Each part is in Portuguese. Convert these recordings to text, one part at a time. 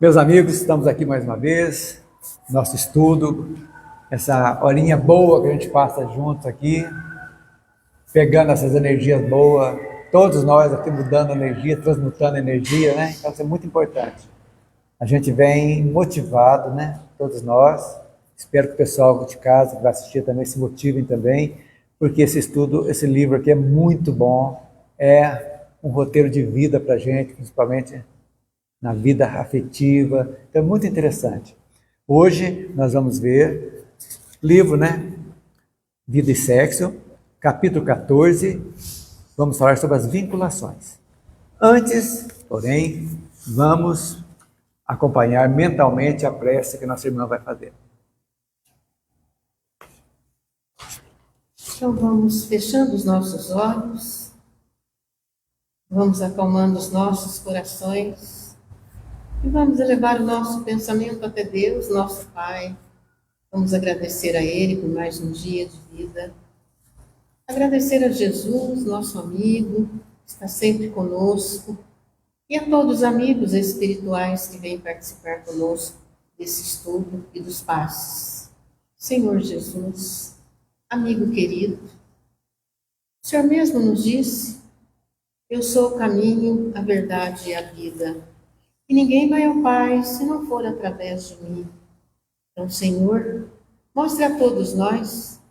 Meus amigos, estamos aqui mais uma vez, nosso estudo, essa horinha boa que a gente passa juntos aqui, pegando essas energias boas, todos nós aqui mudando energia, transmutando energia, né? Então isso é muito importante. A gente vem motivado, né? Todos nós. Espero que o pessoal de casa que vai assistir também se motivem também, porque esse estudo, esse livro aqui é muito bom, é um roteiro de vida para a gente, principalmente na vida afetiva, então é muito interessante. Hoje nós vamos ver livro, né? Vida e Sexo, capítulo 14, vamos falar sobre as vinculações. Antes, porém, vamos acompanhar mentalmente a prece que nossa irmã vai fazer. Então vamos fechando os nossos olhos, vamos acalmando os nossos corações e vamos elevar o nosso pensamento até Deus, nosso Pai. Vamos agradecer a Ele por mais um dia de vida, agradecer a Jesus, nosso amigo, que está sempre conosco, e a todos os amigos espirituais que vêm participar conosco desse estudo e dos passos. Senhor Jesus, amigo querido, o Senhor mesmo nos disse: eu sou o caminho, a verdade e a vida, e ninguém vai ao Pai se não for através de mim. Então, Senhor, mostre a todos nós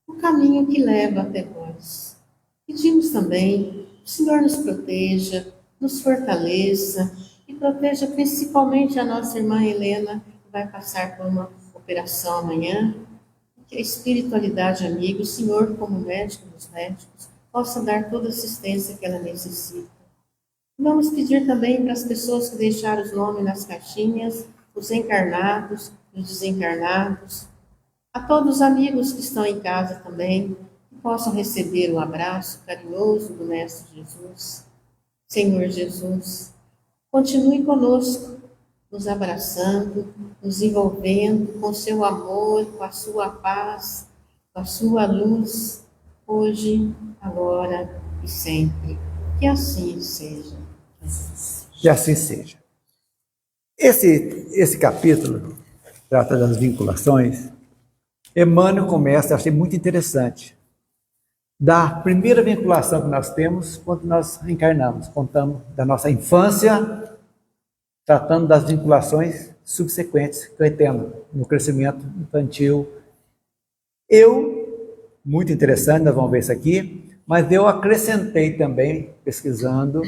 o caminho que leva até vós. Pedimos também que o Senhor nos proteja, nos fortaleça e proteja principalmente a nossa irmã Helena, que vai passar por uma operação amanhã. Que a espiritualidade amiga, o Senhor, como médico dos médicos, possa dar toda a assistência que ela necessita. Vamos pedir também para as pessoas que deixaram os nomes nas caixinhas, os encarnados, os desencarnados, a todos os amigos que estão em casa também, que possam receber o abraço carinhoso do Mestre Jesus. Senhor Jesus, continue conosco, nos abraçando, nos envolvendo com seu amor, com a sua paz, com a sua luz, hoje, agora e sempre. Que assim seja. Que assim seja. Esse capítulo trata das vinculações. Emmanuel começa, achei muito interessante, da primeira vinculação que nós temos quando nós reencarnamos. Contamos da nossa infância, tratando das vinculações subsequentes que vai tendo no crescimento infantil. Muito interessante, nós vamos ver isso aqui, mas eu acrescentei também, pesquisando,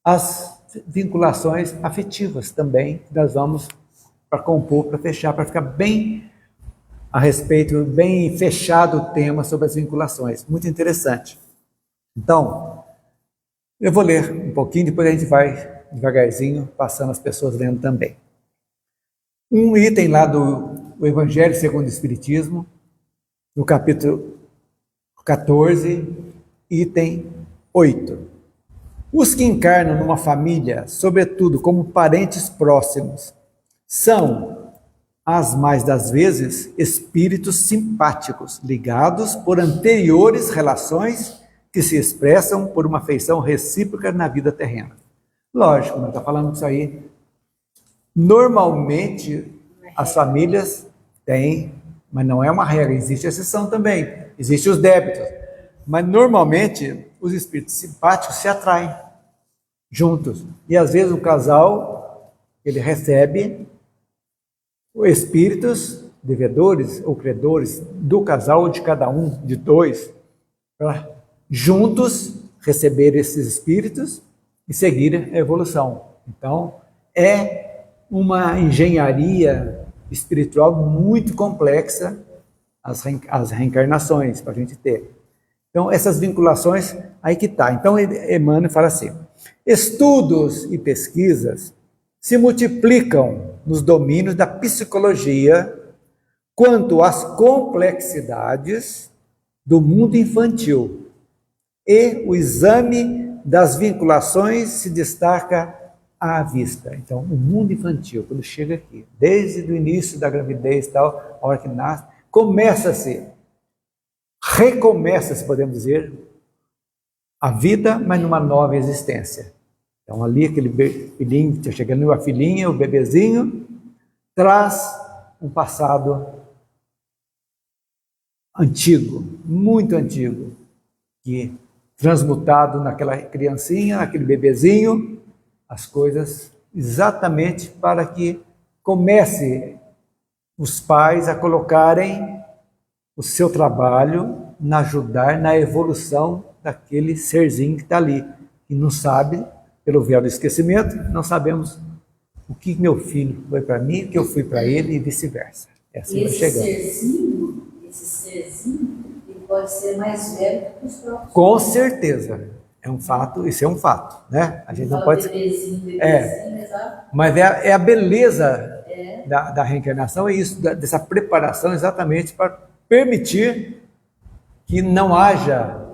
as vinculações afetivas também, que nós vamos para compor, para fechar, para ficar bem a respeito, bem fechado o tema sobre as vinculações. Muito interessante. Então, eu vou ler um pouquinho, depois a gente vai devagarzinho, passando as pessoas lendo também. Um item lá do Evangelho segundo o Espiritismo, no capítulo 14, item 8. Os que encarnam numa família, sobretudo como parentes próximos, são, as mais das vezes, espíritos simpáticos, ligados por anteriores relações que se expressam por uma afeição recíproca na vida terrena. Lógico, não está falando disso aí. Normalmente, as famílias têm, mas não é uma regra, existe exceção também, existem os débitos. Mas normalmente, os espíritos simpáticos se atraem juntos. E às vezes o casal, ele recebe espíritos devedores ou credores do casal ou de cada um, de dois, para juntos receber esses espíritos e seguir a evolução. Então, é uma engenharia espiritual muito complexa as reencarnações para a gente ter. Então, essas vinculações, aí que está. Então, Emmanuel fala assim: estudos e pesquisas se multiplicam nos domínios da psicologia quanto às complexidades do mundo infantil, e o exame das vinculações se destaca à vista. Então, o mundo infantil, quando chega aqui, desde o início da gravidez, tal, a hora que nasce, recomeça-se, podemos dizer, a vida, mas numa nova existência. Então ali aquele filhinho, chegando a filhinha, o bebezinho, traz um passado antigo, muito antigo, que transmutado naquela criancinha, naquele bebezinho, as coisas exatamente para que comece os pais a colocarem o seu trabalho na ajudar na evolução daquele serzinho que está ali, que não sabe, pelo véu do esquecimento, não sabemos o que meu filho foi para mim, o que eu fui para ele e vice-versa. É assim vai chegando. Esse serzinho, ele pode ser mais velho que os próprios. Com certeza. É um fato, isso é um fato, né? A gente não pode. Bebezinho, exato. Mas é a beleza da reencarnação, é isso, dessa preparação exatamente para permitir que não haja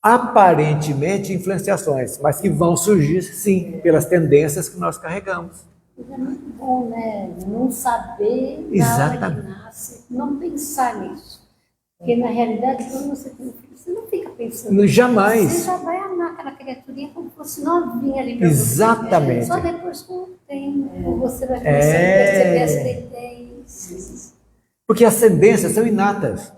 aparentemente influenciações, mas que vão surgir sim pelas tendências que nós carregamos. É muito bom, né? Não saber na hora que nasce, não pensar nisso. Porque na realidade, quando você tem um filho, você não fica pensando. Jamais. Você já vai amar aquela criaturinha como se fosse novinha ali para Exatamente. você. Só depois com o tempo você vai começar a perceber as tendências. Porque as tendências são inatas.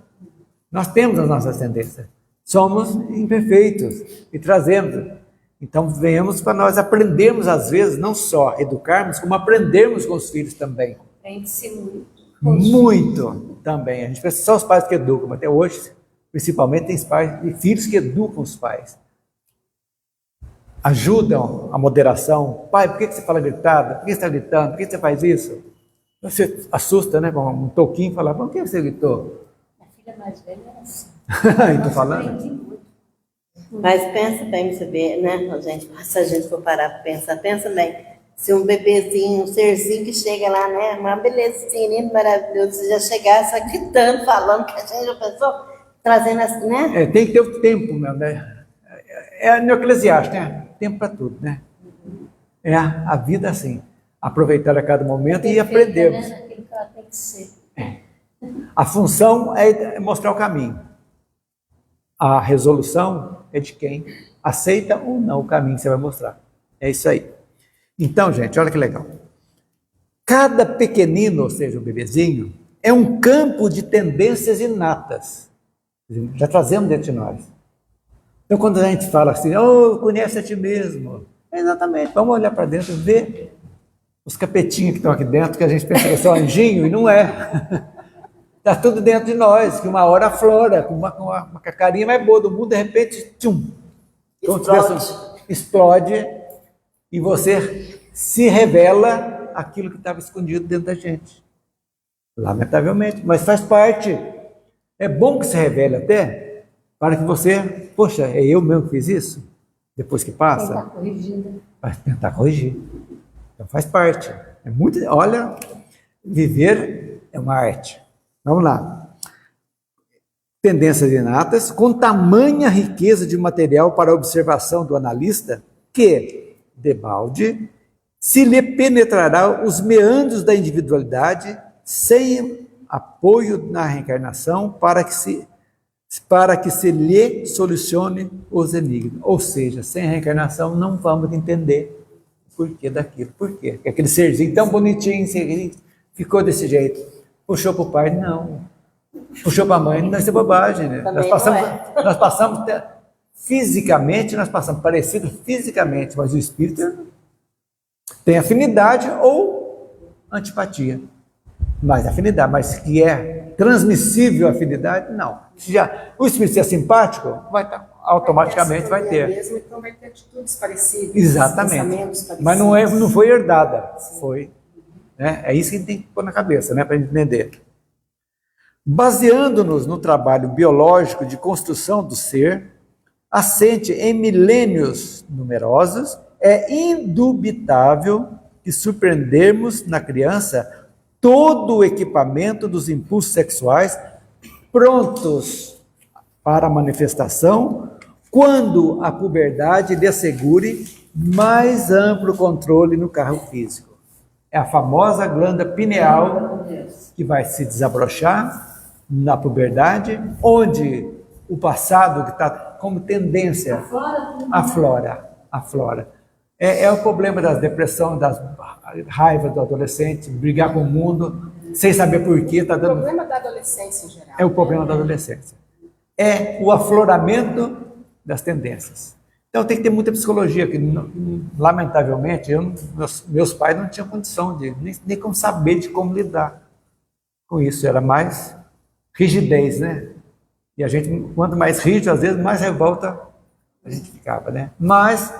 Nós temos as nossas tendências. Somos imperfeitos e trazemos. Então, venhamos para nós aprendermos, às vezes, não só educarmos, como aprendermos com os filhos também. A gente se Muito também. A gente pensa só os pais que educam, mas até hoje, principalmente, tem pais e filhos que educam os pais. Ajudam a moderação. Pai, por que você fala gritado? Por que você está gritando? Por que você faz isso? Você assusta, né? Com um toquinho e fala, por que você gritou? A filha mais velha é assim. Estou falando. Mas pensa bem, você vê, né, gente? Se a gente for parar para pensar, pensa bem. Se um bebezinho, um serzinho que chega lá, né, uma belezinha, lindo, maravilhoso, você já chegasse gritando, falando que a gente já pensou, trazendo as, né? Tem que ter o tempo mesmo, né? É no Eclesiastes, né? Tempo para tudo, né? É a vida assim. Aproveitar a cada momento e aprendermos. Né? Aquilo que ela tem que ser. A função é mostrar o caminho. A resolução é de quem aceita ou não o caminho que você vai mostrar. É isso aí. Então, gente, olha que legal. Cada pequenino, ou seja, o bebezinho, é um campo de tendências inatas. Já trazemos dentro de nós. Então, quando a gente fala assim, conhece a ti mesmo. Exatamente, vamos olhar para dentro e ver os capetinhos que estão aqui dentro, que a gente pensa que é só anjinho, e não é. Está tudo dentro de nós, que uma hora aflora, com uma carinha mais boa do mundo, de repente, tchum, explode e você se revela aquilo que estava escondido dentro da gente. Lamentavelmente, mas faz parte. É bom que se revele até, para que você, poxa, é eu mesmo que fiz isso? Depois que passa? Tentar corrigir. Vai tentar corrigir. Então faz parte. É muito, olha, viver é uma arte. Vamos lá. Tendências inatas, com tamanha riqueza de material para a observação do analista, que, debalde, se lhe penetrará os meandros da individualidade, sem apoio na reencarnação, para que se lhe solucione os enigmas. Ou seja, sem reencarnação não vamos entender o porquê daquilo. Por quê? Porque aquele serzinho tão bonitinho ficou desse jeito. Puxou para o pai? Não. Puxou para a mãe? Não, isso é bobagem, né? Nós passamos fisicamente, nós passamos parecido fisicamente, mas o espírito tem afinidade ou antipatia. Mas afinidade, mas que é transmissível a afinidade, não. O espírito se é simpático, automaticamente vai ter. Mesmo, então vai ter atitudes parecidas. Exatamente. Pensamentos parecidos. Mas não foi herdada, foi. Né? É isso que a gente tem que pôr na cabeça, né, para a gente entender. Baseando-nos no trabalho biológico de construção do ser, assente em milênios numerosos, é indubitável que surpreendemos na criança todo o equipamento dos impulsos sexuais prontos para a manifestação, quando a puberdade lhe assegure mais amplo controle no carro físico. É a famosa glândula pineal que vai se desabrochar na puberdade, onde o passado que está como tendência aflora. aflora. É o problema da depressão, das raivas do adolescente, brigar com o mundo, sem saber por quê. O problema da adolescência em geral. É o problema da adolescência. É o afloramento das tendências. Então tem que ter muita psicologia, que lamentavelmente meus pais não tinham condição de nem como saber de como lidar com isso. Era mais rigidez, né? E a gente, quanto mais rígido, às vezes mais revolta a gente ficava, né? Mas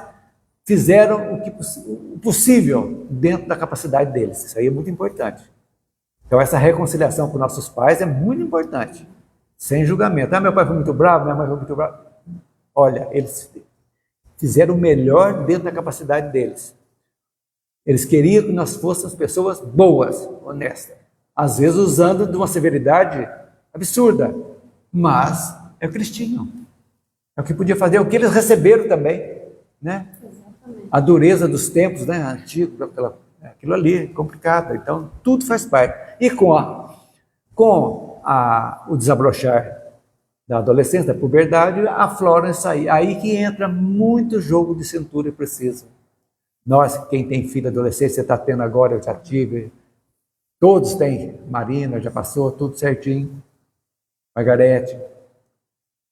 fizeram o possível dentro da capacidade deles. Isso aí é muito importante. Então essa reconciliação com nossos pais é muito importante. Sem julgamento. Meu pai foi muito bravo, minha mãe foi muito brava. Olha, eles fizeram o melhor dentro da capacidade deles. Eles queriam que nós fôssemos pessoas boas, honestas. Às vezes usando de uma severidade absurda. Mas é o que eles tinham. É o que podia fazer, é o que eles receberam também. Né? A dureza dos tempos, né? Antigos, aquilo ali é complicado. Então, tudo faz parte. E com o desabrochar da adolescência, da puberdade, afloram isso aí. Aí que entra muito jogo de cintura preciso. Nós, quem tem filho adolescente, você está tendo agora, eu já tive, todos têm, Marina já passou, tudo certinho, Margarete,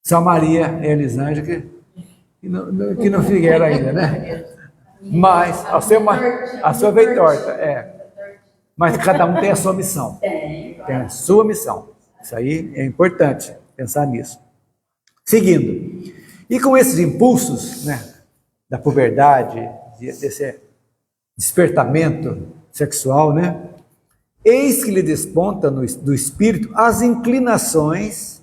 só Maria e Elisângela, que não fizeram ainda, né? Mas a sua veio torta, mas cada um tem a sua missão. Tem a sua missão. Isso aí é importante pensar nisso. Seguindo. E com esses impulsos, né, da puberdade, desse despertamento sexual, né, eis que lhe desponta do espírito as inclinações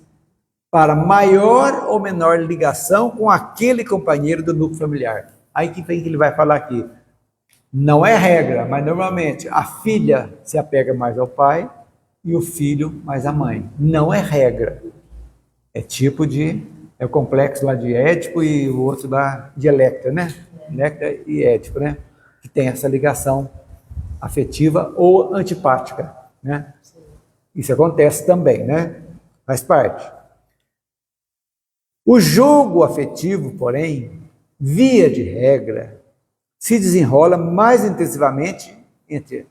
para maior ou menor ligação com aquele companheiro do núcleo familiar. Aí que vem que ele vai falar aqui. Não é regra, mas normalmente a filha se apega mais ao pai e o filho mais à mãe. Não é regra. É o complexo lá de Édipo e o outro lá de Electra, né? Electra e Édipo, né? Que tem essa ligação afetiva ou antipática, né? Isso acontece também, né? Faz parte. O jogo afetivo, porém, via de regra, se desenrola mais intensivamente entre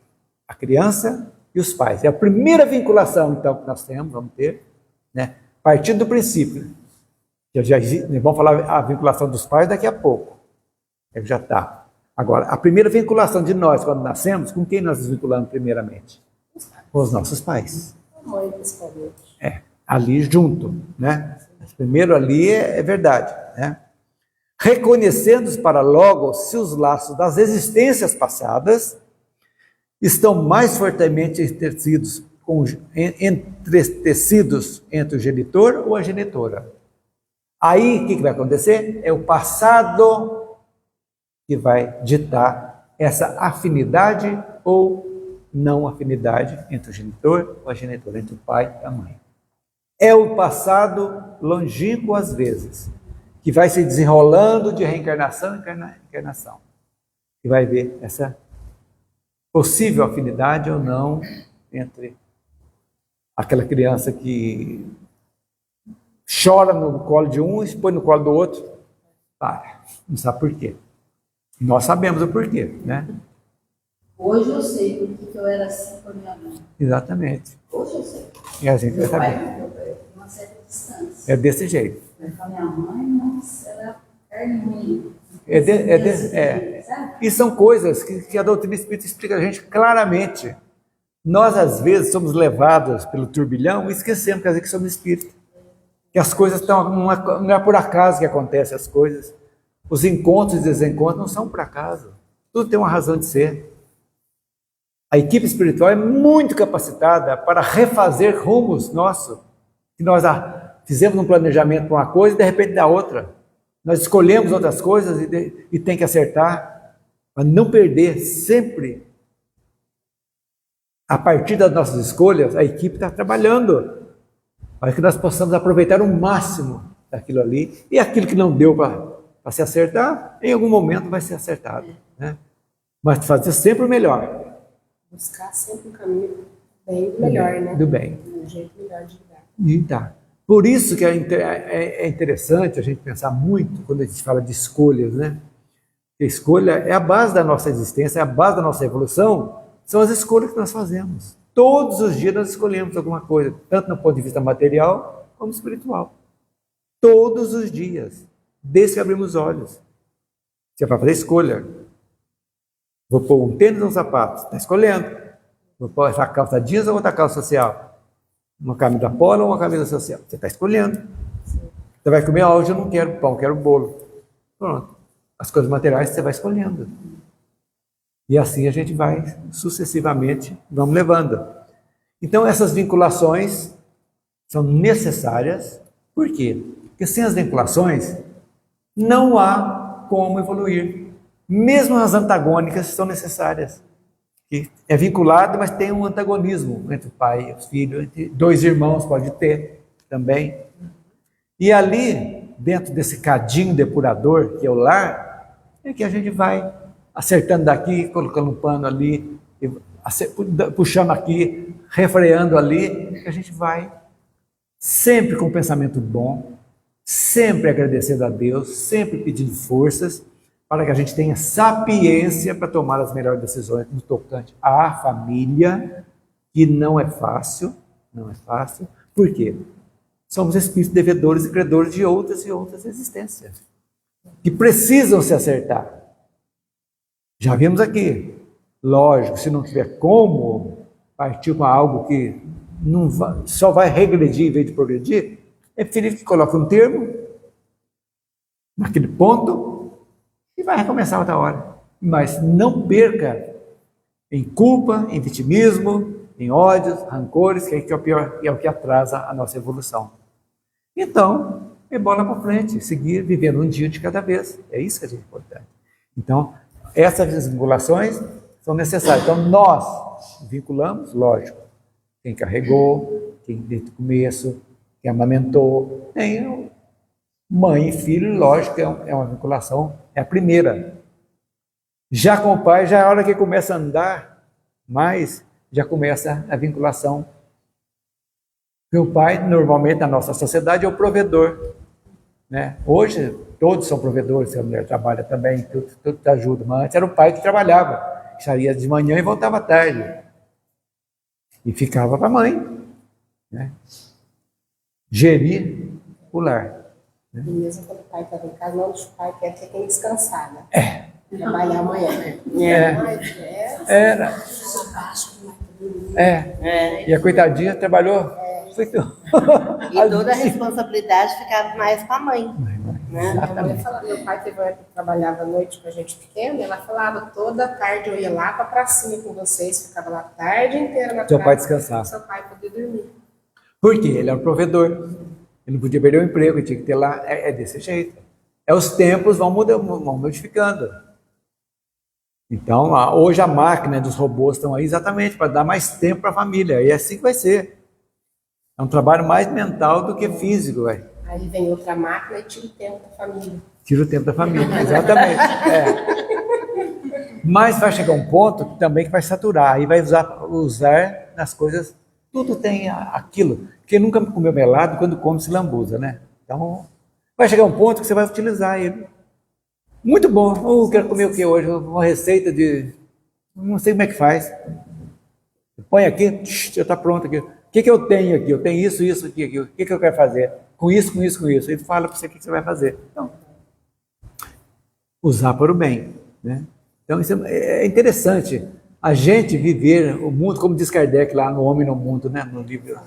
a criança e os pais. É a primeira vinculação, então, que nós temos, vamos ter, né? Partindo do princípio. Vamos falar a vinculação dos pais daqui a pouco. Já está. Agora, a primeira vinculação de nós, quando nascemos, com quem nós nos vinculamos primeiramente? Com os nossos pais. Ali junto, né? Primeiro ali é verdade, né? Reconhecendo para logo se os laços das existências passadas estão mais fortemente entretecidos entre o genitor ou a genitora. Aí, o que vai acontecer? É o passado que vai ditar essa afinidade ou não afinidade entre o genitor ou a genitora, entre o pai e a mãe. É o passado longínquo, às vezes, que vai se desenrolando de reencarnação em encarnação. E vai ver essa possível afinidade ou não entre aquela criança que chora no colo de um e põe no colo do outro. Não sabe por quê. Nós sabemos o porquê, né? Hoje eu sei porque eu era assim com a minha mãe. Exatamente. Hoje eu sei. E a gente vai Meu pai saber. morreu com uma certa distância. É desse jeito. Mas com a minha mãe, nossa, era carne ruim. E são coisas que a doutrina espírita explica a gente claramente. Nós, às vezes, somos levados pelo turbilhão e esquecemos, quer dizer, que somos espíritos. Que as coisas estão... Não é por acaso que acontecem as coisas. Os encontros e desencontros não são por acaso. Tudo tem uma razão de ser. A equipe espiritual é muito capacitada para refazer rumos nossos. Que nós fizemos um planejamento para uma coisa e de repente dá outra. Nós escolhemos outras coisas e tem que acertar. Para não perder sempre. A partir das nossas escolhas, a equipe está trabalhando. Para que nós possamos aproveitar o máximo daquilo ali. E aquilo que não deu para se acertar, em algum momento vai ser acertado. Né? Mas fazer sempre o melhor. Buscar sempre um caminho bem do melhor, né? Do bem. Um jeito melhor de lidar. E tá. Por isso que é interessante a gente pensar muito quando a gente fala de escolhas, né? A escolha é a base da nossa existência, é a base da nossa evolução, são as escolhas que nós fazemos. Todos os dias nós escolhemos alguma coisa, tanto no ponto de vista material como espiritual. Todos os dias, desde que abrimos os olhos. Você vai fazer escolha. Vou pôr um tênis ou um sapato? Está escolhendo. Vou pôr essa calça jeans ou outra calça social? Uma camisa polo ou uma camisa social? Você está escolhendo. Você vai comer, hoje eu não quero pão, quero bolo. Pronto. As coisas materiais você vai escolhendo. E assim a gente vai sucessivamente, vamos levando. Então essas vinculações são necessárias. Por quê? Porque sem as vinculações não há como evoluir. Mesmo as antagônicas são necessárias. Que é vinculado, mas tem um antagonismo entre o pai e o filho, entre dois irmãos pode ter também. E ali, dentro desse cadinho depurador que é o lar, é que a gente vai acertando daqui, colocando um pano ali, puxando aqui, refreando ali, que a gente vai sempre com um pensamento bom, sempre agradecendo a Deus, sempre pedindo forças, para que a gente tenha sapiência para tomar as melhores decisões no tocante à família, que não é fácil, não é fácil. Por quê? Somos espíritos devedores e credores de outras e outras existências, que precisam se acertar. Já vimos aqui, lógico, se não tiver como partir com algo que não vai, só vai regredir em vez de progredir, é preferível que coloque um termo naquele ponto e vai recomeçar outra hora. Mas não perca em culpa, em vitimismo, em ódios, rancores, que é o pior, que é o que atrasa a nossa evolução. Então, é bola para frente, seguir vivendo um dia de cada vez. É isso que é importante. Então, essas vinculações são necessárias. Então, nós vinculamos, lógico, quem carregou, quem desde o começo, quem amamentou, tem mãe e filho, lógico, é uma vinculação, é a primeira. Já com o pai, já é a hora que começa a andar mais, já começa a vinculação. Porque o pai, normalmente, na nossa sociedade, é o provedor. Né? Hoje, todos são provedores, a mulher trabalha também, tudo ajuda. Mas antes era o pai que trabalhava, saía de manhã e voltava à tarde. E ficava para a mãe. Né? Gerir o lar. E mesmo quando o pai estava em casa, não deixa o pai quer que tem que descansar, né? Trabalhar amanhã. Era. E a coitadinha trabalhou. E toda a responsabilidade ficava mais com a mãe. Né? Minha mãe falava, meu pai teve uma época que trabalhava à noite com a gente pequena, e ela falava, toda tarde eu ia lá para a pracinha com vocês, ficava lá a tarde inteira na praça. Seu pai descansar. Seu pai poder dormir. Por quê? Ele era um provedor. Ele não podia perder o emprego, ele tinha que ter lá. É desse jeito. Os tempos vão modificando. Então, hoje a máquina dos robôs estão aí exatamente para dar mais tempo para a família. E é assim que vai ser. É um trabalho mais mental do que físico. Véio. Aí vem outra máquina e tira o tempo da família. Tira o tempo da família, exatamente. Mas vai chegar um ponto também que vai saturar. Aí vai usar nas coisas, tudo tem aquilo. Quem nunca comeu melado, quando come se lambuza, né? Então, vai chegar um ponto que você vai utilizar ele. Muito bom. Quero comer o que hoje? Uma receita de... Não sei como é que faz. Põe aqui, já está pronto aqui. O que eu tenho aqui? Eu tenho isso, isso, aqui. O que eu quero fazer? Com isso, com isso, com isso. Ele fala para você o que você vai fazer. Então, usar para o bem. Né? Então, isso é interessante. A gente viver o mundo, como diz Kardec lá no Homem no Mundo, né? No livro.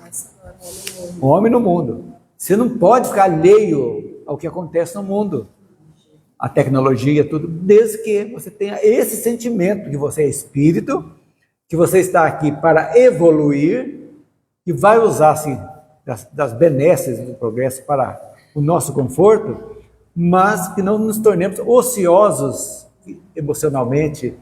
O Homem no Mundo. Você não pode ficar alheio ao que acontece no mundo. A tecnologia, tudo, desde que você tenha esse sentimento que você é espírito, que você está aqui para evoluir, que vai usar-se das benesses do progresso para o nosso conforto, mas que não nos tornemos ociosos emocionalmente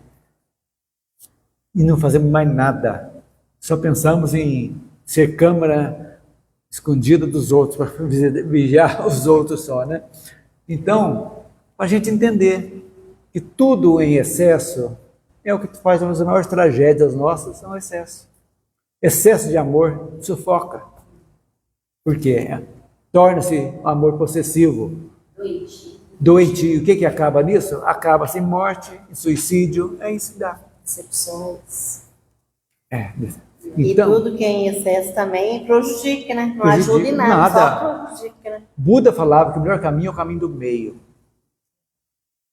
e não fazemos mais nada. Só pensamos em ser câmara escondida dos outros, para vigiar os outros só, né? Então, para a gente entender que tudo em excesso é o que faz as maiores tragédias nossas, são o excesso. Excesso de amor sufoca. Por quê? Torna-se um amor possessivo, doentio. O que acaba nisso? Acaba-se em morte, em suicídio, é isso que dá. Decepções. E Então, tudo que é em excesso também prejudica, né? Não Prejudica ajuda em nada, nada. só prejudica, né? Buda falava que o melhor caminho é o caminho do meio.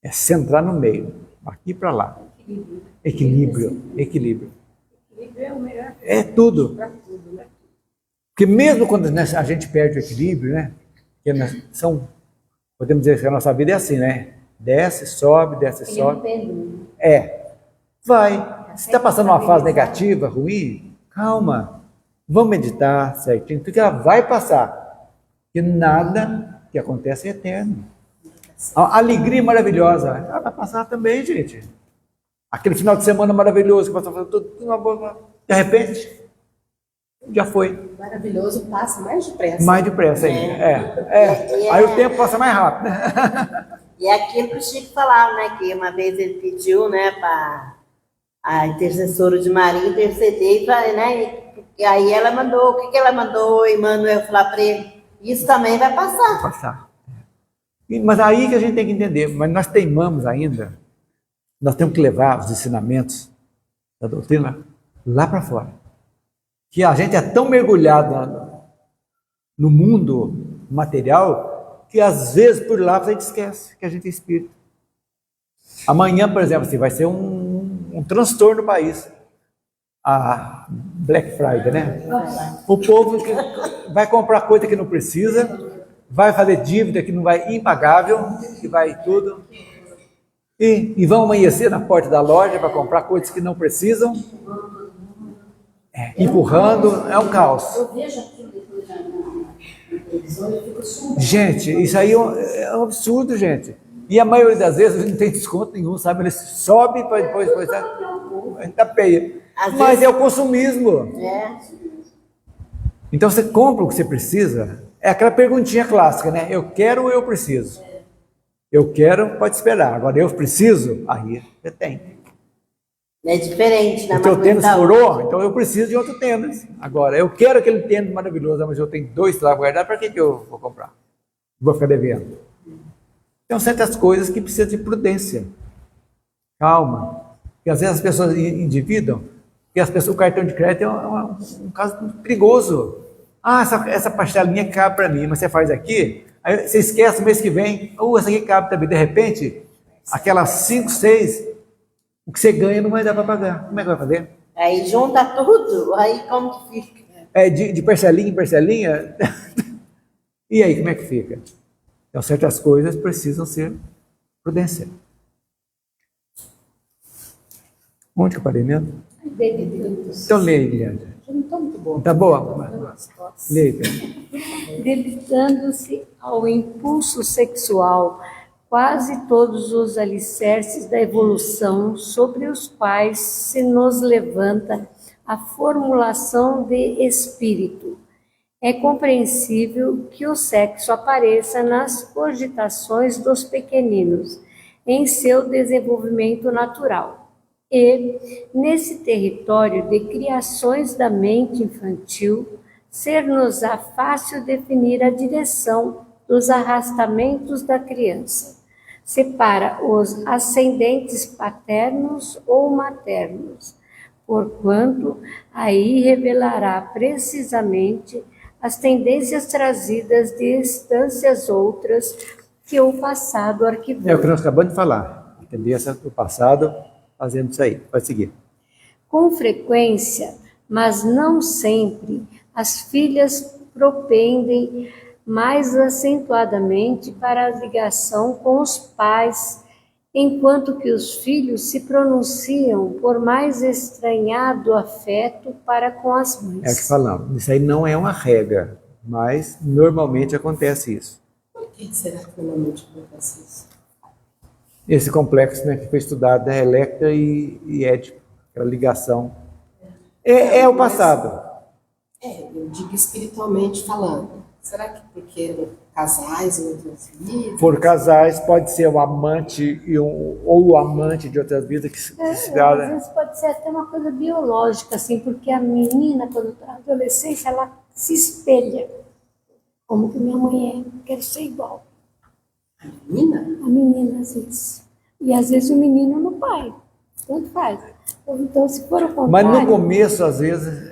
É centrar no meio, aqui para lá. Equilíbrio. Equilíbrio é o melhor É tudo. para tudo, né? Porque mesmo quando a gente perde o equilíbrio, né? Podemos dizer que a nossa vida é assim, né? Desce, sobe, desce, Ele não sobe. tem Vai. Se está passando uma fase negativa, ruim, calma. Vamos meditar certinho, porque ela vai passar. Porque nada que acontece é eterno. A alegria maravilhosa, ela vai passar também, gente. Aquele final de semana maravilhoso que passou tudo uma boa. De repente, já foi. Maravilhoso, passa mais depressa. Mais depressa ainda. Aí o tempo passa mais rápido, né? E é aquilo que o Chico falava, né? Que uma vez ele pediu, né, para a intercessora de Maria interceder, né? E aí ela mandou, o que ela mandou, Emmanuel, falar para ele? Isso também vai passar. Passar. Mas aí que a gente tem que entender, mas nós teimamos ainda, nós temos que levar os ensinamentos da doutrina lá para fora. Que a gente é tão mergulhado no mundo material que às vezes por lá a gente esquece que a gente é espírito. Amanhã, por exemplo, assim, vai ser um transtorno no país. A Black Friday, né? O povo que vai comprar coisa que não precisa, vai fazer dívida que não vai impagável, que vai tudo. E vão amanhecer na porta da loja para comprar coisas que não precisam, empurrando, é um caos. Eu vejo aquilo depois na televisão e fico surpresa. Gente, isso aí é um absurdo, gente. E a maioria das vezes não tem desconto nenhum, sabe? Eles sobem para depois tapeia. Mas é o consumismo. Então você compra o que você precisa. É aquela perguntinha clássica, né? Eu quero ou eu preciso? Eu quero, pode esperar. Agora eu preciso, aí você tem. É diferente, né? O teu tênis furou, então eu preciso de outro tênis. Agora, eu quero aquele tênis maravilhoso, mas eu tenho 2 lá guardados, para que eu vou comprar? Vou ficar devendo. Tem certas coisas que precisam de prudência. Calma. Porque às vezes as pessoas endividam, porque o cartão de crédito é um caso muito perigoso. Ah, essa parcelinha cabe para mim, mas você faz aqui, aí você esquece o mês que vem, essa aqui cabe também. De repente, aquelas 5, 6, o que você ganha não vai dar para pagar. Como é que vai fazer? Aí junta tudo, aí como que fica? De parcelinha em parcelinha. E aí, como é que fica? Então, certas coisas precisam ser prudência. Onde que eu parei mesmo? Então, leia, Guilherme. Eu não estou muito boa. Tá boa? Leia. Debitando-se ao impulso sexual quase todos os alicerces da evolução sobre os quais se nos levanta a formulação de espírito. É compreensível que o sexo apareça nas cogitações dos pequeninos, em seu desenvolvimento natural. E, nesse território de criações da mente infantil, ser-nos-á fácil definir a direção dos arrastamentos da criança. Separa os ascendentes paternos ou maternos, porquanto aí revelará precisamente as tendências trazidas de instâncias outras que o passado arquivou. É o que nós acabamos de falar. A tendência do passado fazendo isso aí. Pode seguir. Com frequência, mas não sempre, as filhas propendem mais acentuadamente para a ligação com os pais, enquanto que os filhos se pronunciam por mais estranhado afeto para com as mães. É o que falamos. Isso aí não é uma regra, mas normalmente acontece isso. Por que será que normalmente acontece isso? Esse complexo, né, que foi estudado da Electra e Édipo, aquela ligação. É o passado. Eu digo espiritualmente falando. Será que porque eram casais em outras vidas? Por casais, pode ser o amante ou o amante de outras vidas que se Às vezes pode ser até uma coisa biológica, assim, porque a menina, quando está na adolescência, ela se espelha. Como que minha mãe é, quero ser igual. Menina? A menina, às vezes. E às vezes o menino no pai. Tanto faz. Então, se for o contrário... Mas no começo, às vezes,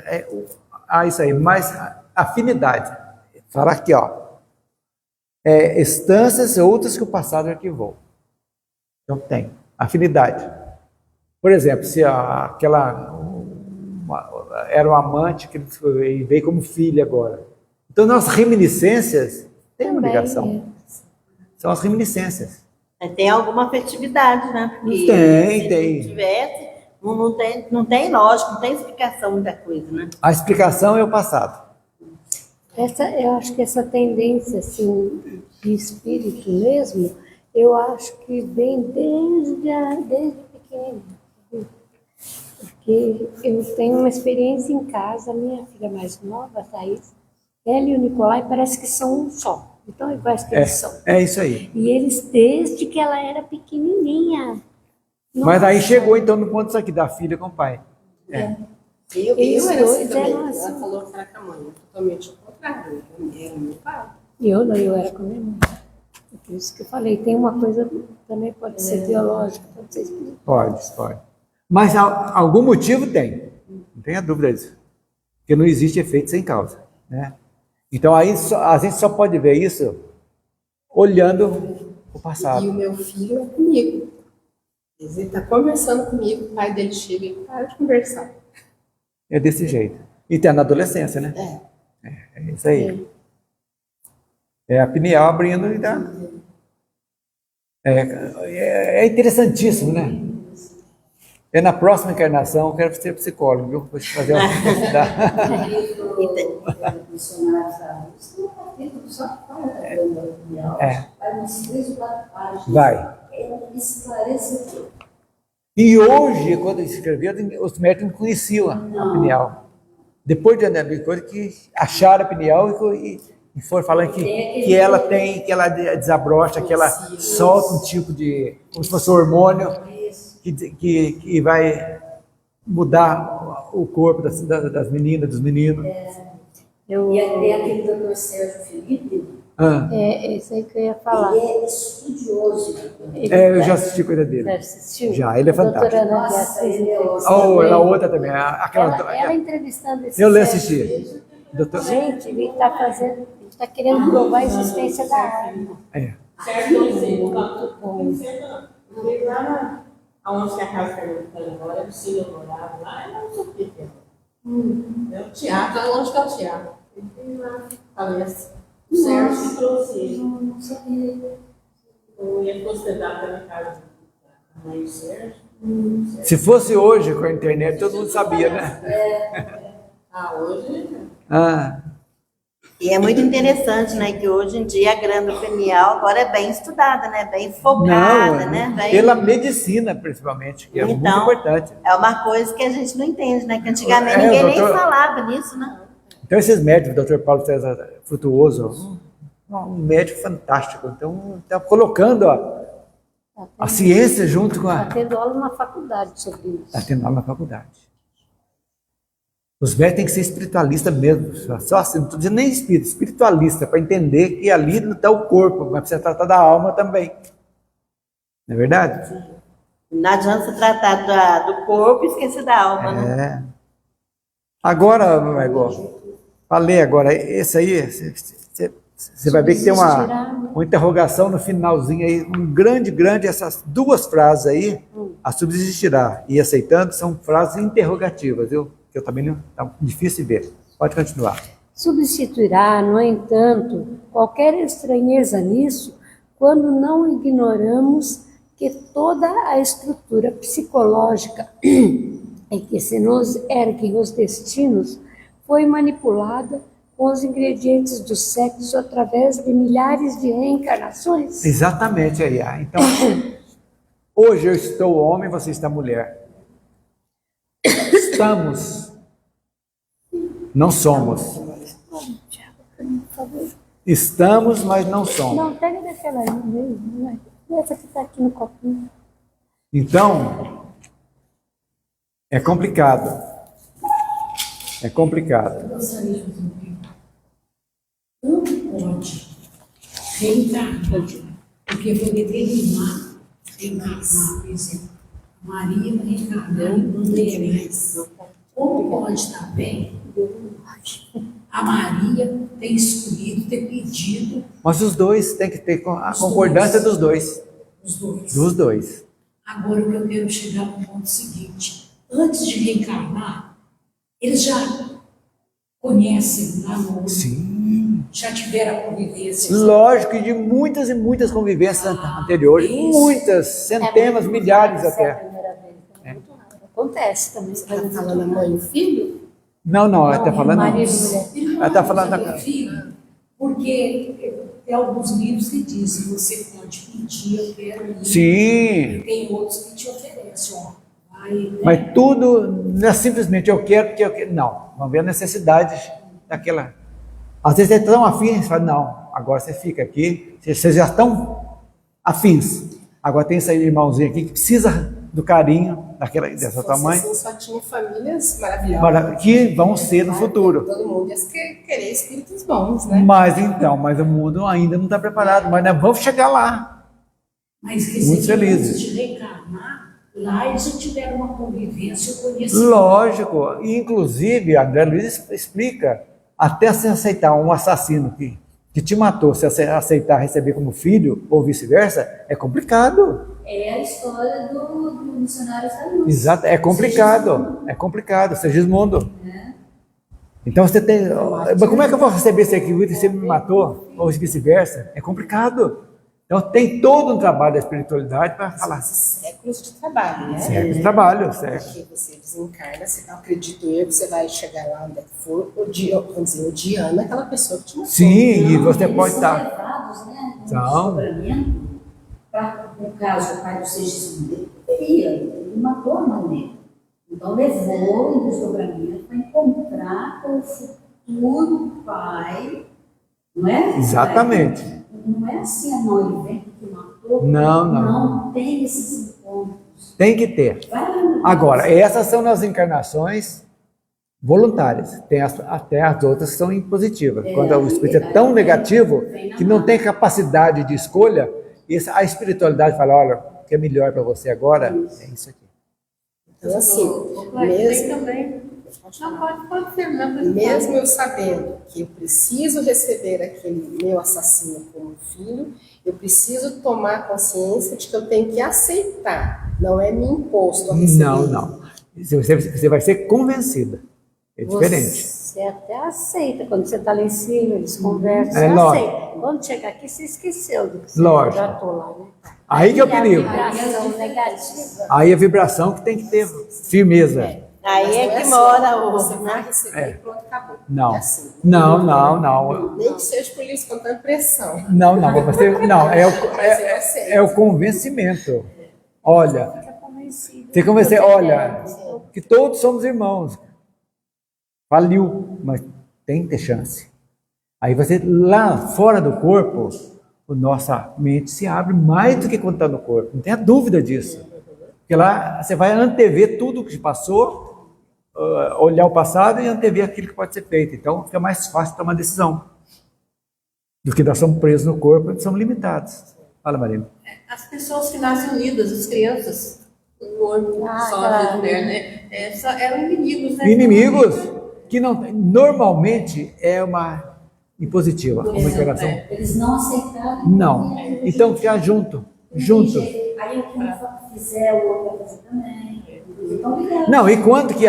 há isso aí, mais afinidade. Fala aqui, ó. Instâncias e outras que o passado arquivou. Então tem afinidade. Por exemplo, se era um amante que veio como filha agora. Então, nas reminiscências, tem uma Também, ligação. São as reminiscências. Tem alguma afetividade, né? Porque Tem, se tem. não tivesse, não tem lógica, não tem explicação muita coisa, né? A explicação é o passado. Eu acho que essa tendência assim, de espírito mesmo, eu acho que vem desde pequeno. Porque eu tenho uma experiência em casa, minha filha mais nova, a Thaís, ela e o Nicolai parece que são um só. Então, iguais que eles são. É isso aí. E eles, desde que ela era pequenininha. Mas aí Nossa. chegou então no ponto isso aqui, da filha com o pai. Eu era assim dois também. eram assim. Ela falou que era com a mãe. Totalmente ao contrário. Eu era meu pai. Eu era com a minha mãe. É por isso que eu falei, tem uma coisa, também pode ser biológica, pode ser espiritual. Pode. Mas algum motivo tem. Não tenha dúvida disso. Porque não existe efeito sem causa, né? Então aí a gente só pode ver isso olhando o passado. E o meu filho é comigo. Ele está conversando comigo, o pai dele chega e para de conversar. É desse jeito. E tem na adolescência, né? É isso aí. É a pineal abrindo e dá. É interessantíssimo, né? Na próxima encarnação eu quero ser psicólogo, viu? Vou te fazer uma Vai. E hoje, quando escreveu, os médicos não conheciam a pineal. Depois de analisar coisa que acharam a pineal e foram falando que ela desabrocha, que ela solta um tipo de, como se fosse um hormônio que vai mudar o corpo das meninas, dos meninos. E tem aquele doutor Sérgio Felipe, É isso aí que eu ia falar. ele é estudioso. Eu já assisti coisa dele. Já assistiu? Já, ele é fantástico. A doutora Ana Nossa, Beatriz ele é entrevistando Ela ele. outra também, Ela entrevistando esse eu lhe Sérgio. assisti. Doutor, Gente, ele está querendo provar a existência da arma. Aonde que a casa que eu estou agora, o senhor morava lá, eu não sei o que é. É o teatro, onde que é o teatro? Ele tem lá, palestra. O Sérgio trouxe ele. Não sabia. Eu ia considerar pela casa da mãe do Sérgio. se fosse hoje com a internet, todo mundo sabia, né? Hoje. E é muito interessante, né, que hoje em dia a glândula pineal agora é bem estudada, né, bem focada, né, bem... Pela medicina, principalmente, que é muito Então, importante. é uma coisa que a gente não entende, né, que antigamente o ninguém doutor- nem falava nisso, né? Então, esses médicos, o Dr. Paulo César Frutuoso, um médico fantástico. Então, está colocando a ciência junto com Está a... tendo aula na faculdade sobre isso. Está tendo aula na faculdade. Os médicos têm que ser espiritualistas mesmo. Só assim, não estou dizendo nem espiritualista, para entender que ali não está o corpo, mas precisa tratar da alma também. Não é verdade? Não adianta se tratar do corpo e esquecer da alma, né? Agora, Margot, falei agora, esse aí, você vai ver que tem uma interrogação no finalzinho aí, grande, essas duas frases aí, a subsistirá e aceitando, são frases interrogativas, viu? Que eu também não, tá difícil de ver. Pode continuar. Substituirá, no entanto, qualquer estranheza nisso quando não ignoramos que toda a estrutura psicológica em que se nos erguem os destinos foi manipulada com os ingredientes do sexo através de milhares de reencarnações. Exatamente aí. Então, hoje eu estou homem, você está mulher. Estamos, não somos. Estamos, mas não somos. Não, pega daquela aí mesmo, né? Essa que está aqui no copinho. Então, é complicado. É complicado. Eu gostaria de fazer um pergunta. Não pode reencarnar Porque foi determinar, por exemplo, Maria reencarnar em Bandeirante. Como pode também a Maria ter escolhido, ter pedido Mas os dois tem que ter a concordância dos dois. os dois? Dos dois. Agora, o que eu quero chegar no ponto seguinte: antes de reencarnar, eles já conhecem lá no outro, Sim. já tiveram a convivência. Lógico, e de muitas e muitas convivências anteriores. isso. Muitas, centenas, milhares até. Acontece também. Você está falando a mãe e o filho? Não, ela está falando. marido e mulher. Irmãos, Ela está falando sabe, da- filho, porque tem alguns livros que dizem você pode pedir, eu quero ir. Sim, E tem outros que te oferecem, ó. Vai, né? mas tudo não é simplesmente eu quero porque eu quero. Não, vamos ver a necessidade daquela. Às vezes é tão afins, fala, não, agora você fica aqui, vocês já estão afins. Agora tem esse irmãozinho aqui que precisa do carinho dessa tua mãe, Assim, só tinha famílias maravilhosas. que vão ser no futuro. Todo mundo ia querer espíritos bons, né? Mas o mundo ainda não está preparado, mas nós vamos chegar lá. Mas Muito receber felizes. antes de reencarnar, lá eles já tiveram uma convivência, eu conheci. Lógico, e inclusive a André Luiz explica, até se aceitar um assassino que te matou, se aceitar receber como filho, ou vice-versa, é complicado. É a história do Missionários da Luz. Exato, é complicado, Segismundo. Então você tem, mas como é que eu vou receber esse aqui, você me matou, ou vice-versa? É complicado. Então tem todo um trabalho da espiritualidade para falar. Séculos de trabalho, né? Certo, de trabalho, certo. Porque você desencarna, você, acredito eu, que você vai chegar lá onde for, odiando aquela pessoa que te matou. Sim, e você pode Eles são estar. levados, né? No São. desdobramento, no caso, o pai do Segismundo, ele poderia, ele matou a mãe dele. Então levou em desdobramento para encontrar com o futuro pai, não é? Exatamente. Não é assim, não, ele vem que matou. Não. Não tem esses encontros. Tem que ter. Agora, essas são nas encarnações voluntárias. Tem até as outras que são impositivas. Quando o espírito é tão negativo que não tem capacidade de escolha, a espiritualidade fala, olha, o que é melhor para você agora é isso aqui. Então, assim, Tem mesmo, também. Não, pode ser, não. mesmo eu sabendo que eu preciso receber aquele meu assassino como filho, eu preciso tomar consciência de que eu tenho que aceitar, não é me imposto a receber. Não. Você vai ser convencida. É diferente. Você até aceita. Quando você está lá em cima, eles conversam, É você lógico. aceita. Quando chegar aqui, você esqueceu do que você Lógico. já estou lá, né? Aí que é o E a perigo. vibração negativa. Aí a vibração que tem que ter firmeza. Aí Mas é não que assim, mora você o. vai receber e pronto, acabou. Não. É assim. Não. Nem que seja por isso, com tanta pressão. Não, Mas eu aceito. é o convencimento. Olha, Fica convencido. você convencer, olha, que todos somos irmãos. Faliu, mas tem que ter chance. Aí você, lá fora do corpo, a nossa mente se abre mais do que quando está no corpo. Não tenha dúvida disso. Porque lá você vai antever tudo que passou, olhar o passado e antever aquilo que pode ser feito. Então fica mais fácil tomar decisão. Do que nós somos presos no corpo, nós somos limitados. Fala, Marina. As pessoas que nascem unidas, as crianças, o corpo só claro. a mulher, né? Eram inimigos, né? Inimigos que não, normalmente é uma impositiva, uma interação. Eles não aceitaram. Não. Então ficar junto. Aí o que um fizer, o outro vai fazer também. Então, obrigado. Não, e quando que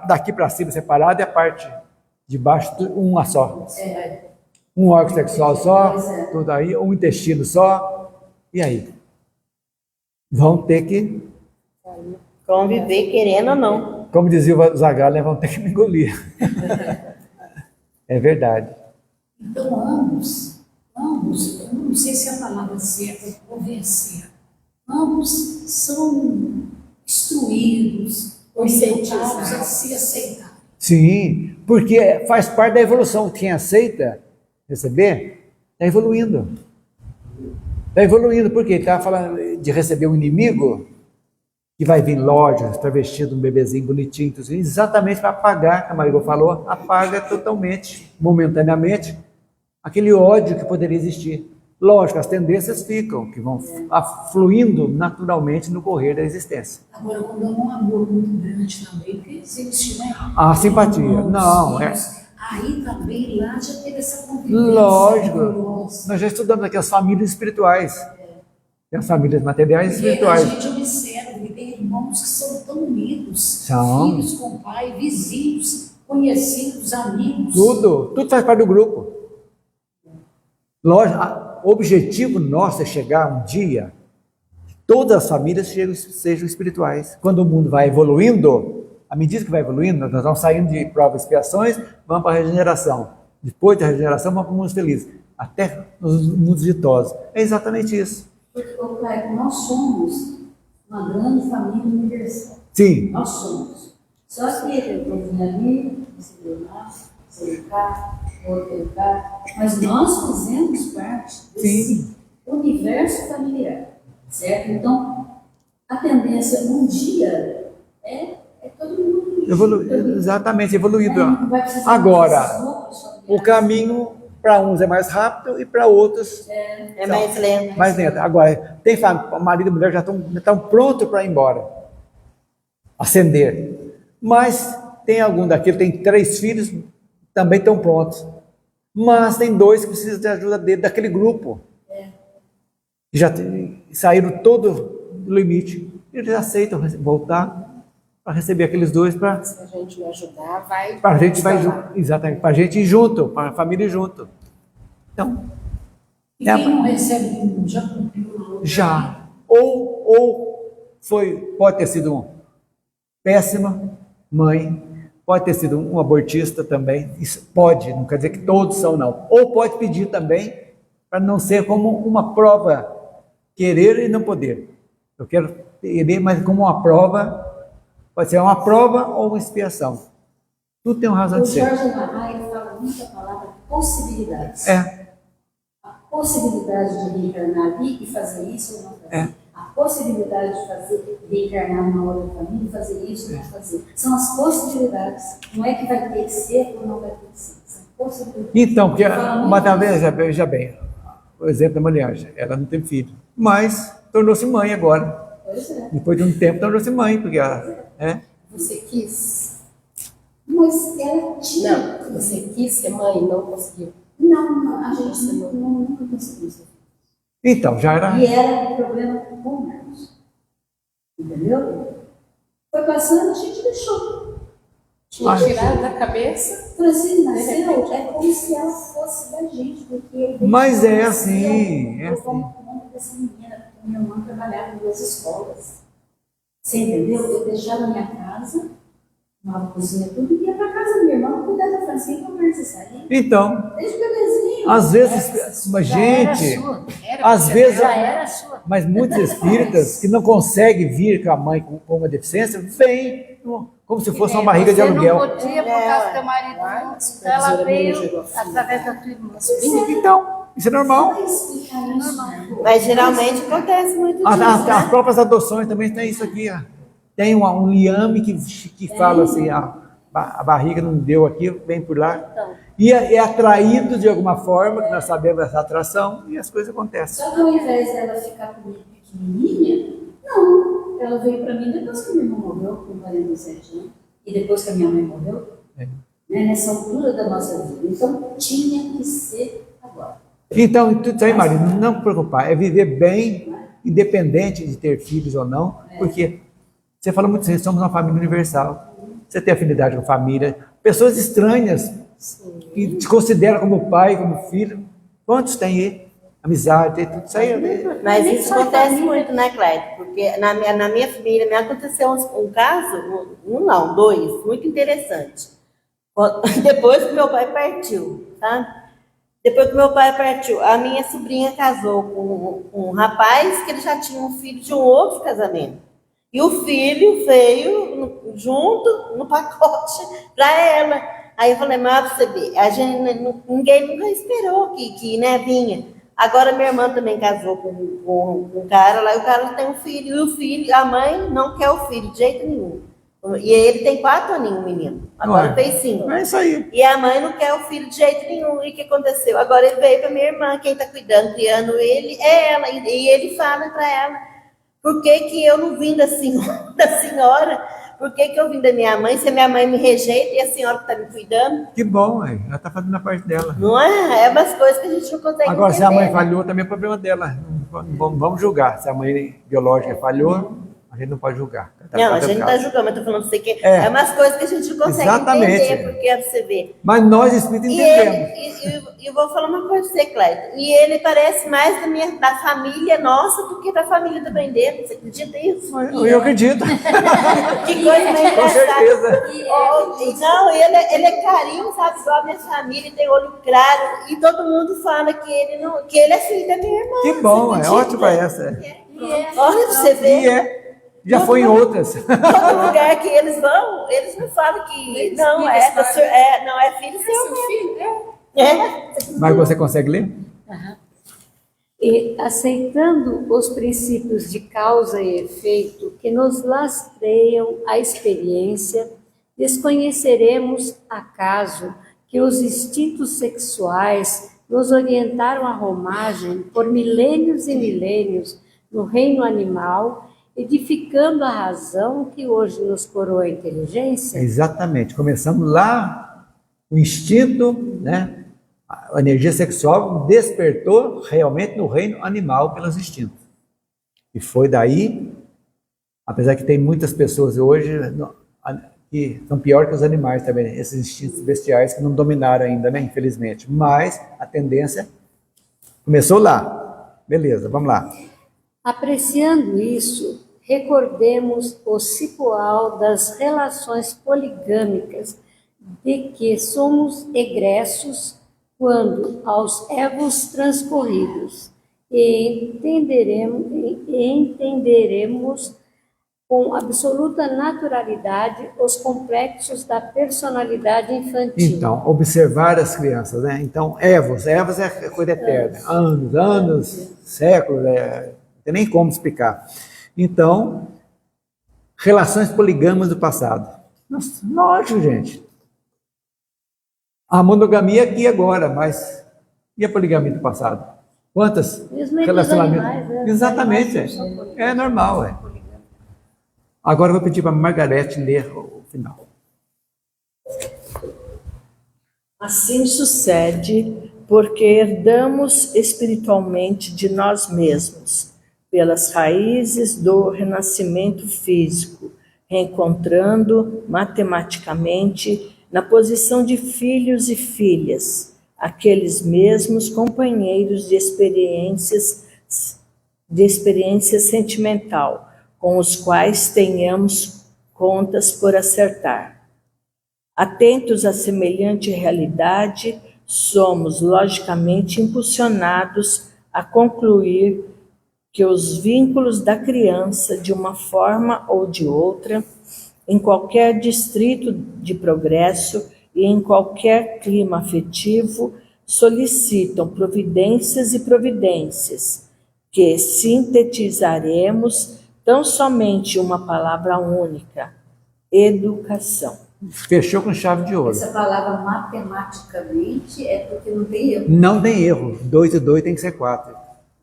daqui para cima separado é a parte de baixo, uma só. Um órgão sexual só, tudo aí, um intestino só. E aí? Vão ter que, Conviver querendo ou não. como dizia o Zagallo, né, vão ter que me engolir. É verdade. Então, ambos, eu não sei se é a palavra certa é convencer, ambos são instruídos, orientados a se aceitar. Sim, porque faz parte da evolução. Quem aceita receber, está evoluindo. Está evoluindo, porque ele estava falando de receber um inimigo que vai vir lojas, travestido, um bebezinho bonitinho, tudo isso, exatamente para apagar, como a Marigô falou, apaga totalmente, momentaneamente, aquele ódio que poderia existir. Lógico, as tendências ficam, que vão fluindo naturalmente no correr da existência. Agora, quando há um amor muito grande também, porque existe, né? A simpatia. Irmãos, Não, filhos, aí também lá já teve essa convivência. Lógico. amorosa. Nós já estudamos aqui as famílias espirituais. Tem as famílias materiais e Porque a espirituais. gente observa que tem irmãos que são tão unidos, São. filhos com pai, vizinhos, conhecidos, amigos. Tudo faz parte do grupo. Lógico, o objetivo nosso é chegar um dia que todas as famílias sejam espirituais. Quando o mundo vai evoluindo, à medida que vai evoluindo, nós vamos saindo de provas e expiações, vamos para a regeneração. Depois da regeneração, vamos para o mundo feliz. Até nos mundos ditosos. É exatamente isso. Porque, Cleber, nós somos uma grande família universal. Sim. Nós somos. Só que eu vim ali, você veio lá, você veio cá, outro veio cá, mas nós fazemos parte desse universo familiar, certo? Então, a tendência um dia é todo mundo Exatamente, evoluído. Não vai precisar Agora, dessas roupas familiares. o caminho para uns é mais rápido e para outros É mais lento. mais lento. Agora, tem marido e mulher já estão prontos para ir embora, ascender. Mas tem algum daquele, tem 3 filhos, também estão prontos. Mas tem 2 que precisam de ajuda dele, daquele grupo. Que já saíram todo do limite. Eles aceitam voltar para receber aqueles 2 para Se a gente não ajudar, vai. a gente vai funcionar. junto, exatamente, para a gente ir junto, para a família ir junto. Então, E quem não recebe nenhum já cumpriu na outra. já. Ou pode ter sido uma péssima mãe, pode ter sido um abortista também. Isso pode, não quer dizer que todos são, não. Ou pode pedir também, para não ser como uma prova, querer e não poder. Eu quero querer, mas como uma prova, pode ser uma prova ou uma expiação. Tudo tem uma razão O de ser. Jorge Marai fala muito a palavra possibilidades. É, A possibilidade de reencarnar ali e fazer isso ou não fazer. É. A possibilidade de reencarnar numa outra família e fazer isso ou não fazer. São as possibilidades. Não é que vai ter que ser ou não vai ter que ser. São possibilidades. então, porque Fala muito uma isso. vez, veja bem, o exemplo da Mariângela, ela não teve filho, mas tornou-se mãe agora. Pois é. Depois de um tempo, tornou-se mãe, porque ela, Você quis? Mas ela tinha. Não, você quis ser mãe e não conseguiu. Não, a gente nunca conseguiu isso. então, já era. E era um problema com o Marcos. Entendeu? Foi passando, a gente deixou. Tinha tirado da cabeça. Francine nasceu, é como se ela fosse da gente, porque... Mas é assim, é Eu assim. como conta dessa menina, porque minha irmã trabalhava em 2 escolas. Você entendeu? Eu deixava minha casa, uma cozinha, tudo, e ia para casa da minha irmã, cuidar da Francine, como necessário. Então, Desde bebezinho. às vezes, mas gente, às vezes, Já era sua. mas muitos espíritas que não conseguem vir com a mãe com uma deficiência, vêm como se fosse uma barriga de Você aluguel. não podia por causa do teu marido, não. Então ela veio através da tua irmã. Então, isso é normal. Vai explicar isso, Marco. Mas geralmente acontece muito disso, As né? próprias adoções também tem isso aqui, ó. Tem um liame que fala assim, a barriga não deu aqui, vem por lá. Então. E é atraído de alguma forma, que nós sabemos essa atração, e as coisas acontecem. Só que ao invés dela ficar comigo pequenininha, não. Ela veio para mim depois que minha irmã morreu, com 47 anos, e depois que a minha mãe morreu, É. né, nessa altura da nossa vida. Então, tinha que ser agora. Então, tudo isso aí, marido, não se preocupar, é viver bem, independente de ter filhos ou não, porque você fala muito assim, somos uma família universal. Você tem afinidade com família, pessoas estranhas que te consideram como pai, como filho. Quantos tem aí? Amizade, tudo isso aí. Mas isso acontece muito, né, Cléide? Porque na minha família me aconteceu um caso, não, 2, muito interessante. Depois que meu pai partiu, tá? Depois que meu pai partiu, a minha sobrinha casou com um rapaz que ele já tinha um filho de um outro casamento. E o filho veio junto no pacote para ela. Aí eu falei, mas pra você ver, ninguém nunca esperou que né, vinha. Agora minha irmã também casou com um cara lá, e o cara tem um filho, e o filho, a mãe não quer o filho de jeito nenhum. E ele tem 4 aninhos, menino. Agora Ué, fez 5. é isso aí. E a mãe não quer o filho de jeito nenhum. E o que aconteceu? Agora ele veio para minha irmã, quem está cuidando, criando ele, é ela. E ele fala para ela, por que que eu não vim da senhora? Por que que eu vim da minha mãe? Se a minha mãe me rejeita e a senhora que está me cuidando? Que bom, ué. Ela está fazendo a parte dela. Não é? É umas coisas que a gente não consegue Agora, se a mãe entender. falhou, também é problema dela. Não vamos julgar. Se a mãe biológica falhou, a gente não pode julgar. Não, a gente não está julgando, mas estou falando pra você que É. é umas coisas que a gente não consegue Exatamente. entender, porque é pra você ver. Mas nós, espíritos, E entendemos. ele, eu vou falar uma coisa pra você, Cléito. E ele parece mais da família nossa do que da família do bem dele. Você acredita nisso? Eu acredito. Que coisa mais Com engraçada. certeza. Não, ele é carinho, sabe? Igual a minha família, tem olho claro. E todo mundo fala que ele é filho da minha irmã. Que bom, você é acredita? ótimo essa. Olha pra você ver. E é. Já foi em outras. Todo lugar que eles vão, eles não falam que não é filho seu. Filho, é. É. Mas você consegue ler? E aceitando os princípios de causa e efeito que nos lastreiam a experiência, desconheceremos acaso que os instintos sexuais nos orientaram à romagem por milênios e milênios no reino animal, edificando a razão que hoje nos coroa a inteligência? Exatamente. Começamos lá, o instinto, né? A energia sexual despertou realmente no reino animal pelos instintos. E foi daí, apesar que tem muitas pessoas hoje que são piores que os animais também, esses instintos bestiais que não dominaram ainda, né? Infelizmente. Mas a tendência começou lá. Beleza, vamos lá. Apreciando isso, recordemos o cipoal das relações poligâmicas de que somos egressos quando aos evos transcorridos e entenderemos com absoluta naturalidade os complexos da personalidade infantil. Então, observar as crianças, né? Então, evos é coisa eterna. Anos, séculos, não tem nem como explicar. Então, relações poligâmicas do passado. Nossa, lógico, gente. A monogamia aqui agora, mas e a poligamia do passado? Quantas relacionamentos? Animais, né? Exatamente, é normal. Agora eu vou pedir para a Margarete ler o final. Assim sucede porque herdamos espiritualmente de nós mesmos, pelas raízes do renascimento físico, reencontrando matematicamente na posição de filhos e filhas, aqueles mesmos companheiros de experiência sentimental, com os quais tenhamos contas por acertar. Atentos a semelhante realidade, somos logicamente impulsionados a concluir que os vínculos da criança, de uma forma ou de outra, em qualquer distrito de progresso e em qualquer clima afetivo, solicitam providências e providências, que sintetizaremos tão somente uma palavra única: educação. Fechou com chave de ouro. Essa palavra matematicamente é porque não tem erro. Não tem erro. 2 e 2 tem que ser 4.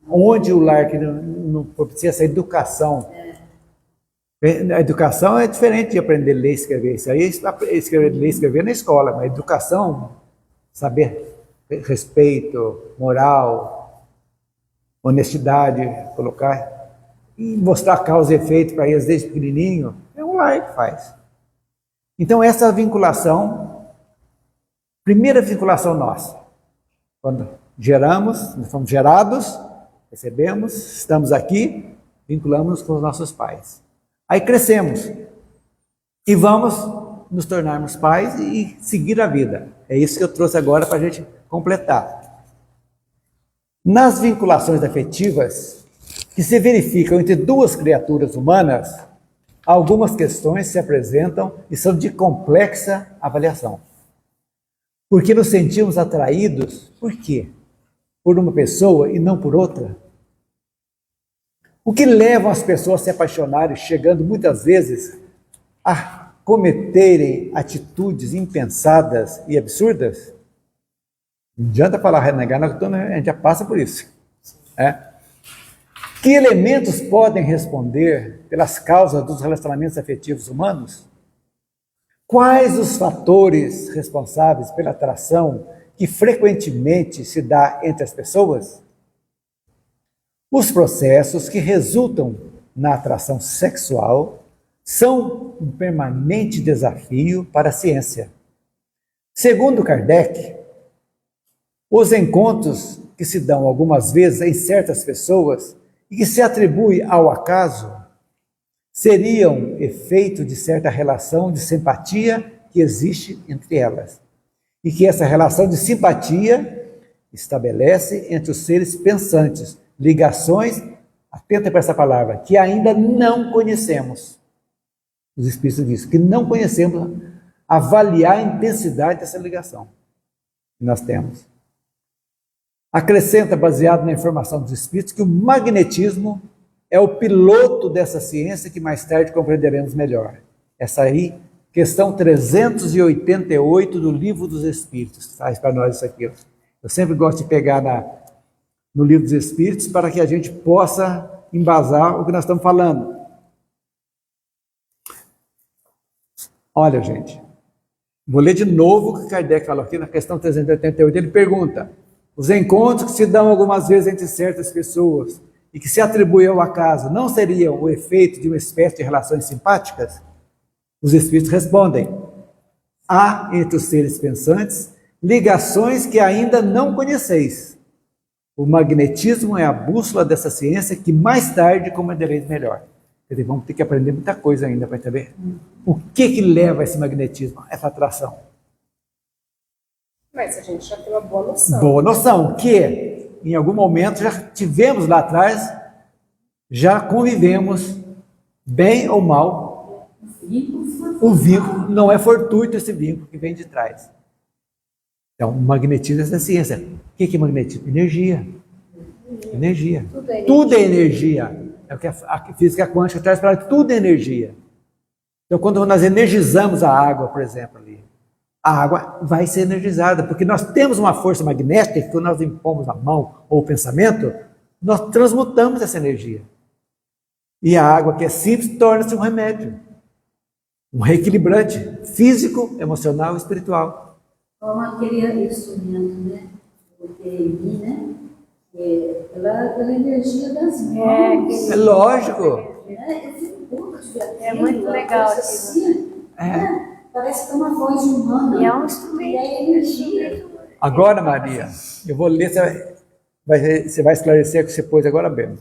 Onde o lar que não propicia essa educação. A educação é diferente de aprender a ler e escrever. Isso aí ler e escrever na escola, mas educação, saber respeito, moral, honestidade, colocar e mostrar causa e efeito para eles desde pequenininho, é um lar que faz. Então essa vinculação, primeira vinculação nossa, quando geramos, nós somos gerados, recebemos, estamos aqui, vinculamos com os nossos pais. Aí crescemos e vamos nos tornarmos pais e seguir a vida. É isso que eu trouxe agora para a gente completar. Nas vinculações afetivas que se verificam entre duas criaturas humanas, algumas questões se apresentam e são de complexa avaliação. Porque nos sentimos atraídos, por quê? Por uma pessoa e não por outra? O que leva as pessoas a se apaixonarem, chegando muitas vezes a cometerem atitudes impensadas e absurdas? Não adianta falar renegar, a gente já passa por isso. Que elementos podem responder pelas causas dos relacionamentos afetivos humanos? Quais os fatores responsáveis pela atração que frequentemente se dá entre as pessoas? Os processos que resultam na atração sexual são um permanente desafio para a ciência. Segundo Kardec, os encontros que se dão algumas vezes em certas pessoas e que se atribui ao acaso seriam efeito de certa relação de simpatia que existe entre elas. E que essa relação de simpatia estabelece entre os seres pensantes ligações, atenta para essa palavra, que ainda não conhecemos. Os Espíritos dizem que não conhecemos avaliar a intensidade dessa ligação que nós temos. Acrescenta, baseado na informação dos Espíritos, que o magnetismo é o piloto dessa ciência que mais tarde compreenderemos melhor. Essa aí, questão 388 do Livro dos Espíritos, faz para nós isso aqui. Eu sempre gosto de pegar no Livro dos Espíritos para que a gente possa embasar o que nós estamos falando. Olha, gente, vou ler de novo o que Kardec falou aqui na questão 388. Ele pergunta: os encontros que se dão algumas vezes entre certas pessoas e que se atribuem ao acaso não seriam o efeito de uma espécie de relações simpáticas? Os Espíritos respondem: há entre os seres pensantes ligações que ainda não conheceis. O magnetismo é a bússola dessa ciência que mais tarde compreendereis melhor. Quer dizer, vamos ter que aprender muita coisa ainda para entender o que leva a esse magnetismo, essa atração. Mas a gente já tem uma boa noção. Boa noção, que em algum momento já tivemos lá atrás, já convivemos, bem ou mal. O vínculo não é fortuito, esse vínculo que vem de trás. Então, o magnetismo é essa ciência. O que é magnetismo? Energia. Energia. Tudo é energia. É o que a física quântica traz para nós, tudo é energia. Então, quando nós energizamos a água, por exemplo, ali, a água vai ser energizada, porque nós temos uma força magnética que quando nós impomos a mão ou o pensamento, nós transmutamos essa energia. E a água, que é simples, torna-se um remédio, um reequilibrante físico, emocional e espiritual. Como aquele instrumento, né? O TMI, né? Pela energia das mãos. É lógico. É muito legal assim, parece que é uma voz humana. E é um instrumento. E é energia. Agora, Maria, eu vou ler, você vai esclarecer o que você pôs agora mesmo.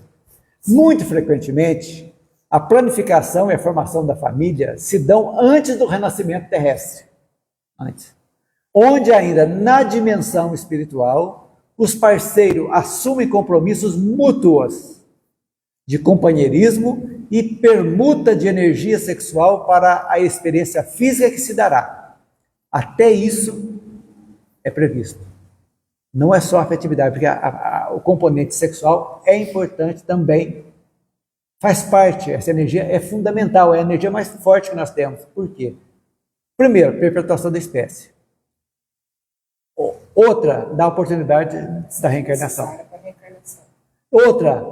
Muito frequentemente, a planificação e a formação da família se dão antes do renascimento terrestre. Antes. Onde ainda na dimensão espiritual, os parceiros assumem compromissos mútuos de companheirismo e permuta de energia sexual para a experiência física que se dará. Até isso é previsto. Não é só a afetividade, porque o componente sexual é importante também. Faz parte, essa energia é fundamental, é a energia mais forte que nós temos. Por quê? Primeiro, perpetuação da espécie. Outra, dá oportunidade da reencarnação. Outra,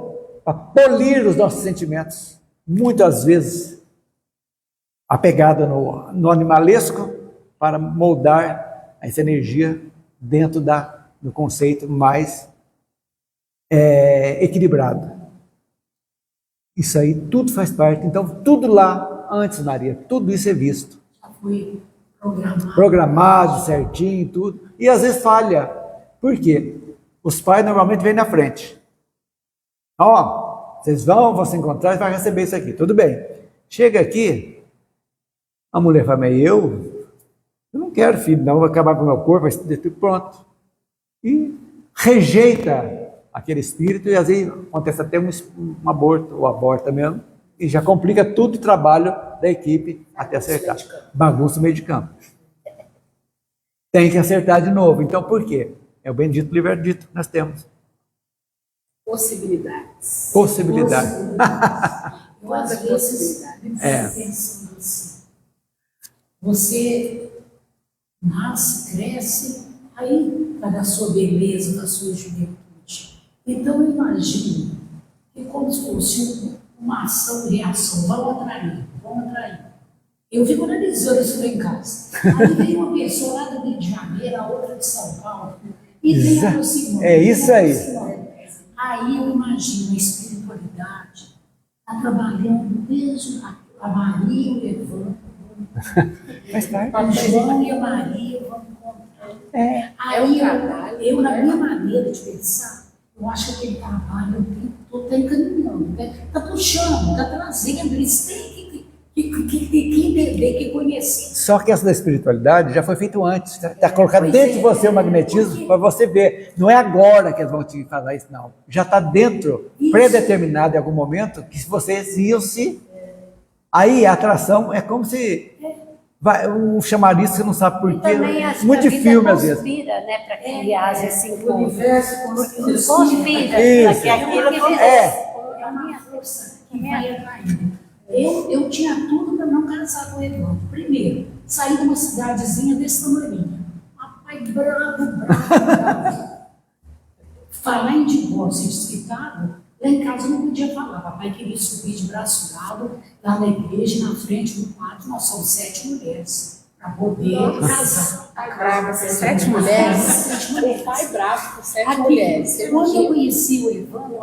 para polir os nossos sentimentos. Muitas vezes, apegada no animalesco, para moldar essa energia dentro do conceito mais equilibrado. Isso aí tudo faz parte. Então, tudo lá, antes, Maria, tudo isso é visto. Já foi Programado certinho, tudo. E às vezes falha. Por quê? Os pais normalmente vêm na frente. Ó, vocês vão se encontrar e vai receber isso aqui. Tudo bem. Chega aqui, a mulher fala, mas eu não quero filho, não, vou acabar com o meu corpo, vai ser tudo pronto. E rejeita aquele espírito e às vezes acontece até um aborto, ou aborta mesmo, e já complica todo o trabalho da equipe até acertar. Bagunça no meio de campo. Tem que acertar de novo. Então, por quê? É o bendito livre-arbítrio que nós temos. Possibilidades. Possibilidade. Eu, às vezes, pensando assim, Você nasce, cresce, aí está da sua beleza, da sua juventude. Então eu imagino que como se fosse uma ação e reação, vão atrair. Eu fico analisando isso lá em casa. Aí vem uma pessoa lá do Rio de Janeiro, a outra de São Paulo, e vem aproximando. É isso aí. Aí eu imagino a espiritualidade está trabalhando desde a Maria e o Evandro. Faz parte. O João e a Maria vão encontrar. Aí eu, na minha maneira de pensar, eu acho que aquele trabalho o tempo todo está encaminhando, está puxando, está trazendo, eles têm que entender, que conhecer. Só que essa da espiritualidade já foi feito antes. Está colocado Pois dentro de é. você o magnetismo para você ver. Não é agora que eles vão te falar isso, não. Já está dentro, Isso. predeterminado em algum momento, que se vocês iam se... Aí a atração é como se... Vai, um chamariz, você não sabe por E quê. também acho que Muito a de vida filme, às vezes. conspira, né, para criar esse O encontro. universo Conspira. Isso. Para que aquilo É acontece. a minha força que vai atraindo. Eu tinha tudo para não casar com o Evandro. Primeiro, saí de uma cidadezinha desse tamanho. Papai bravo. Falar em divórcio desquitado, lá em casa eu não podia falar. Papai queria subir de braço dado, lá na igreja, na frente do pátio, nós somos 7 mulheres, para poder casar. Ai, brava, ser 7 mulheres. 7 mulheres. O pai bravo com 7 Aqui, mulheres. quando eu conheci o Evandro,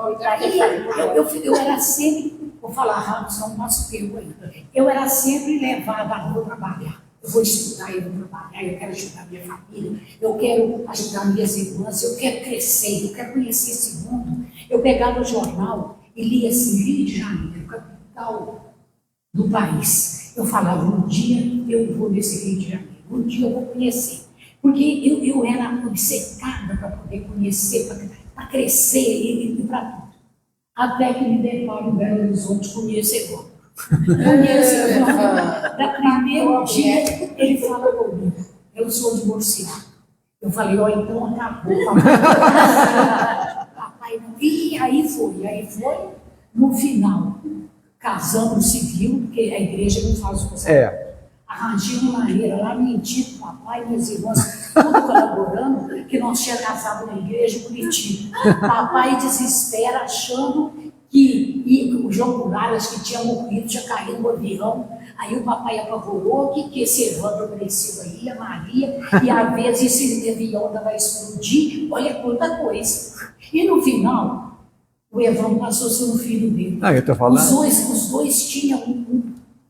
eu era sempre, vou falar rápido, senão não passo tempo ainda. Eu era sempre levada a rua trabalhar. Eu vou estudar, eu vou trabalhar, eu quero ajudar minha família, eu quero ajudar minhas irmãs, eu quero crescer, eu quero conhecer esse mundo. Eu pegava o jornal e lia assim, Rio de Janeiro, capital do país. Eu falava, um dia eu vou nesse Rio de Janeiro, um dia eu vou conhecer. Porque eu era obcecada para poder conhecer, para crescer e para tudo. Até que me deparo em Belo Horizonte, conheço Evandro. Conheço Evandro. Da primeiro dia, ele fala comigo, eu sou divorciado. Eu falei, ó, então acabou. Papai, e aí foi, no final, casamos no civil, porque a igreja não faz o casamento. Arranjei uma maneira lá, menti pro papai e minhas irmãs, tudo colaborando, que nós tínhamos casado na igreja bonitinho. Papai desespera, achando que o João Muralhas, que tinha morrido, tinha caído no avião. Aí o papai apavorou que esse Evandro apareceu aí, a Maria, e às vezes esse avião ainda vai explodir. Olha quanta coisa. E no final, o Evandro passou a ser um filho dele. Eu estou falando. Os dois tinham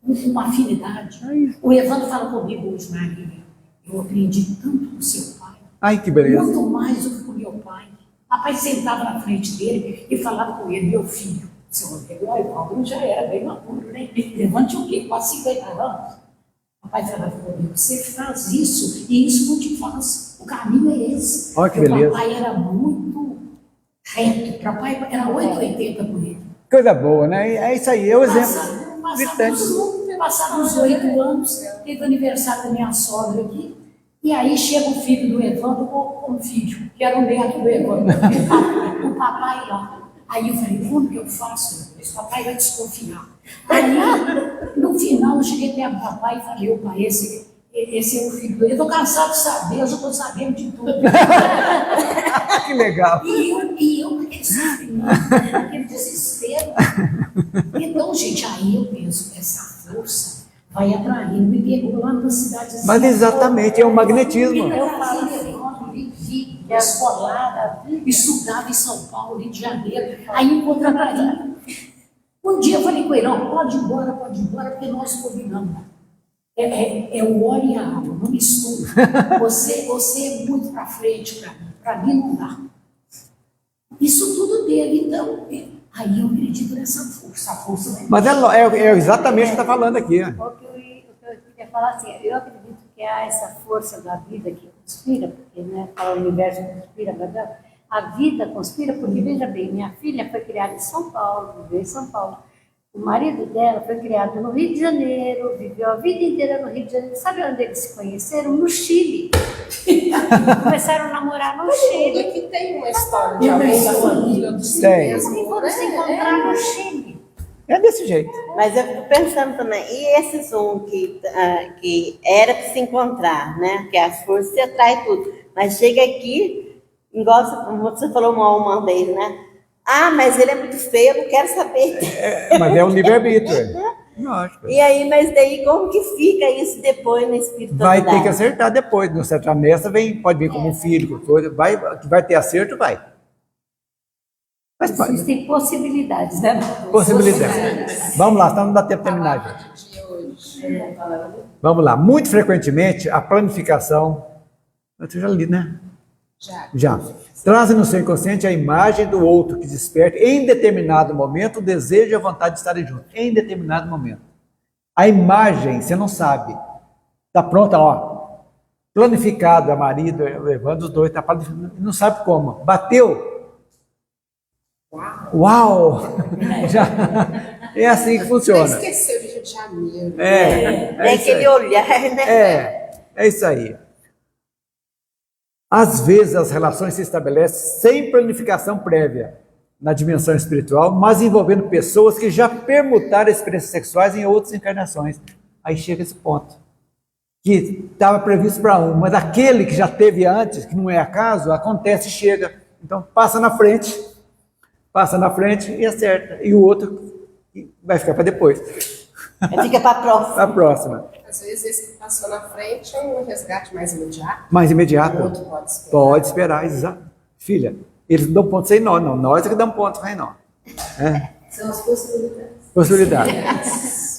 uma afinidade. O Evandro fala comigo hoje, Maria, eu aprendi tanto com seu pai, Ai, que beleza. muito mais do que com meu pai. Papai sentava na frente dele e falava com ele, meu filho, seu Rodrigo, o Evandro já era bem maduro, né? Levante o quê? Quase 50 anos. Papai falava comigo, você faz isso e isso não te faz. O caminho é esse. Olha que Meu beleza. papai era muito reto, papai era 880 por ele. Coisa boa, né? É isso aí, é o exemplo. Gritante. Passaram uns 8 anos, teve o aniversário da minha sogra aqui, e aí chega o filho do Evandro com um filho, que era o neto do Evandro, o papai lá. Aí eu falei, como que eu faço? Esse papai vai desconfiar. Aí, no final, eu cheguei até o papai e falei, o pai, esse é o filho dele. Eu estou cansado de saber, eu já estou sabendo de tudo. Que legal. E eu naquele sofrimento, naquele desespero. Então, gente, aí eu penso, essa força vai atraindo. Me pegou lá numa cidade assim. Mas exatamente, é um magnetismo. Eu vivi escolada, estudava em São Paulo, Rio de Janeiro, aí encontrei a Maria. Um dia eu falei com ele, não, pode ir embora, porque nós combinamos. É o óleo e a água, não mistura. Você é muito para frente para mim não dá. Isso tudo dele, então, aí eu acredito nessa força, a força. Mas é exatamente o que está falando aqui. O que eu queria falar assim, eu acredito que há essa força da vida que conspira, porque fala o universo conspira, mas a vida conspira, porque veja bem, minha filha foi criada em São Paulo, viveu em São Paulo. O marido dela foi criado no Rio de Janeiro, viveu a vida inteira no Rio de Janeiro. Sabe onde eles se conheceram? No Chile. Começaram a namorar no Chile. Aqui tem uma história de amor da família, do Tem. E foram se encontrar no Chile. É desse jeito. Mas eu fico pensando também, e esses que era para se encontrar, né? Que as forças se atrai tudo. Mas chega aqui, igual você falou uma vez, né? Ah, mas ele é muito feio, eu não quero saber. Mas é um livre-arbítrio. Lógico. E aí, mas daí como que fica isso depois na espiritualidade? Vai ter que acertar depois. No certo trimestre pode vir como um filho, vai ter acerto, vai. Mas pode. Existem possibilidades, né? Possibilidades. Vamos lá, senão não dá tempo de terminar, gente. Vamos lá. Muito frequentemente, a planificação... Eu já li, né? Já. Trazem no seu inconsciente a imagem do outro que desperta em determinado momento o desejo e a vontade de estarem juntos. Em determinado momento. A imagem, você não sabe. Está pronta, ó. Planificado, a marido, levando os dois, está planificado, não sabe como. Bateu. Uau! Já, é assim que funciona. Esqueceu de Rio de Janeiro. É aquele olhar, né? É isso aí. Às vezes as relações se estabelecem sem planificação prévia na dimensão espiritual, mas envolvendo pessoas que já permutaram experiências sexuais em outras encarnações. Aí chega esse ponto. Que estava previsto para um, mas aquele que já teve antes, que não é acaso, acontece e chega. Então passa na frente e acerta. E o outro vai ficar para depois. Fica para a próxima. Para a próxima. Às vezes esse que passou na frente é um resgate mais imediato. Mais imediato. O outro pode esperar. Pode esperar, exato. Filha, eles não dão ponto sem nó, não. Nós é que damos ponto sem nó. São as possibilidades. Possibilidade.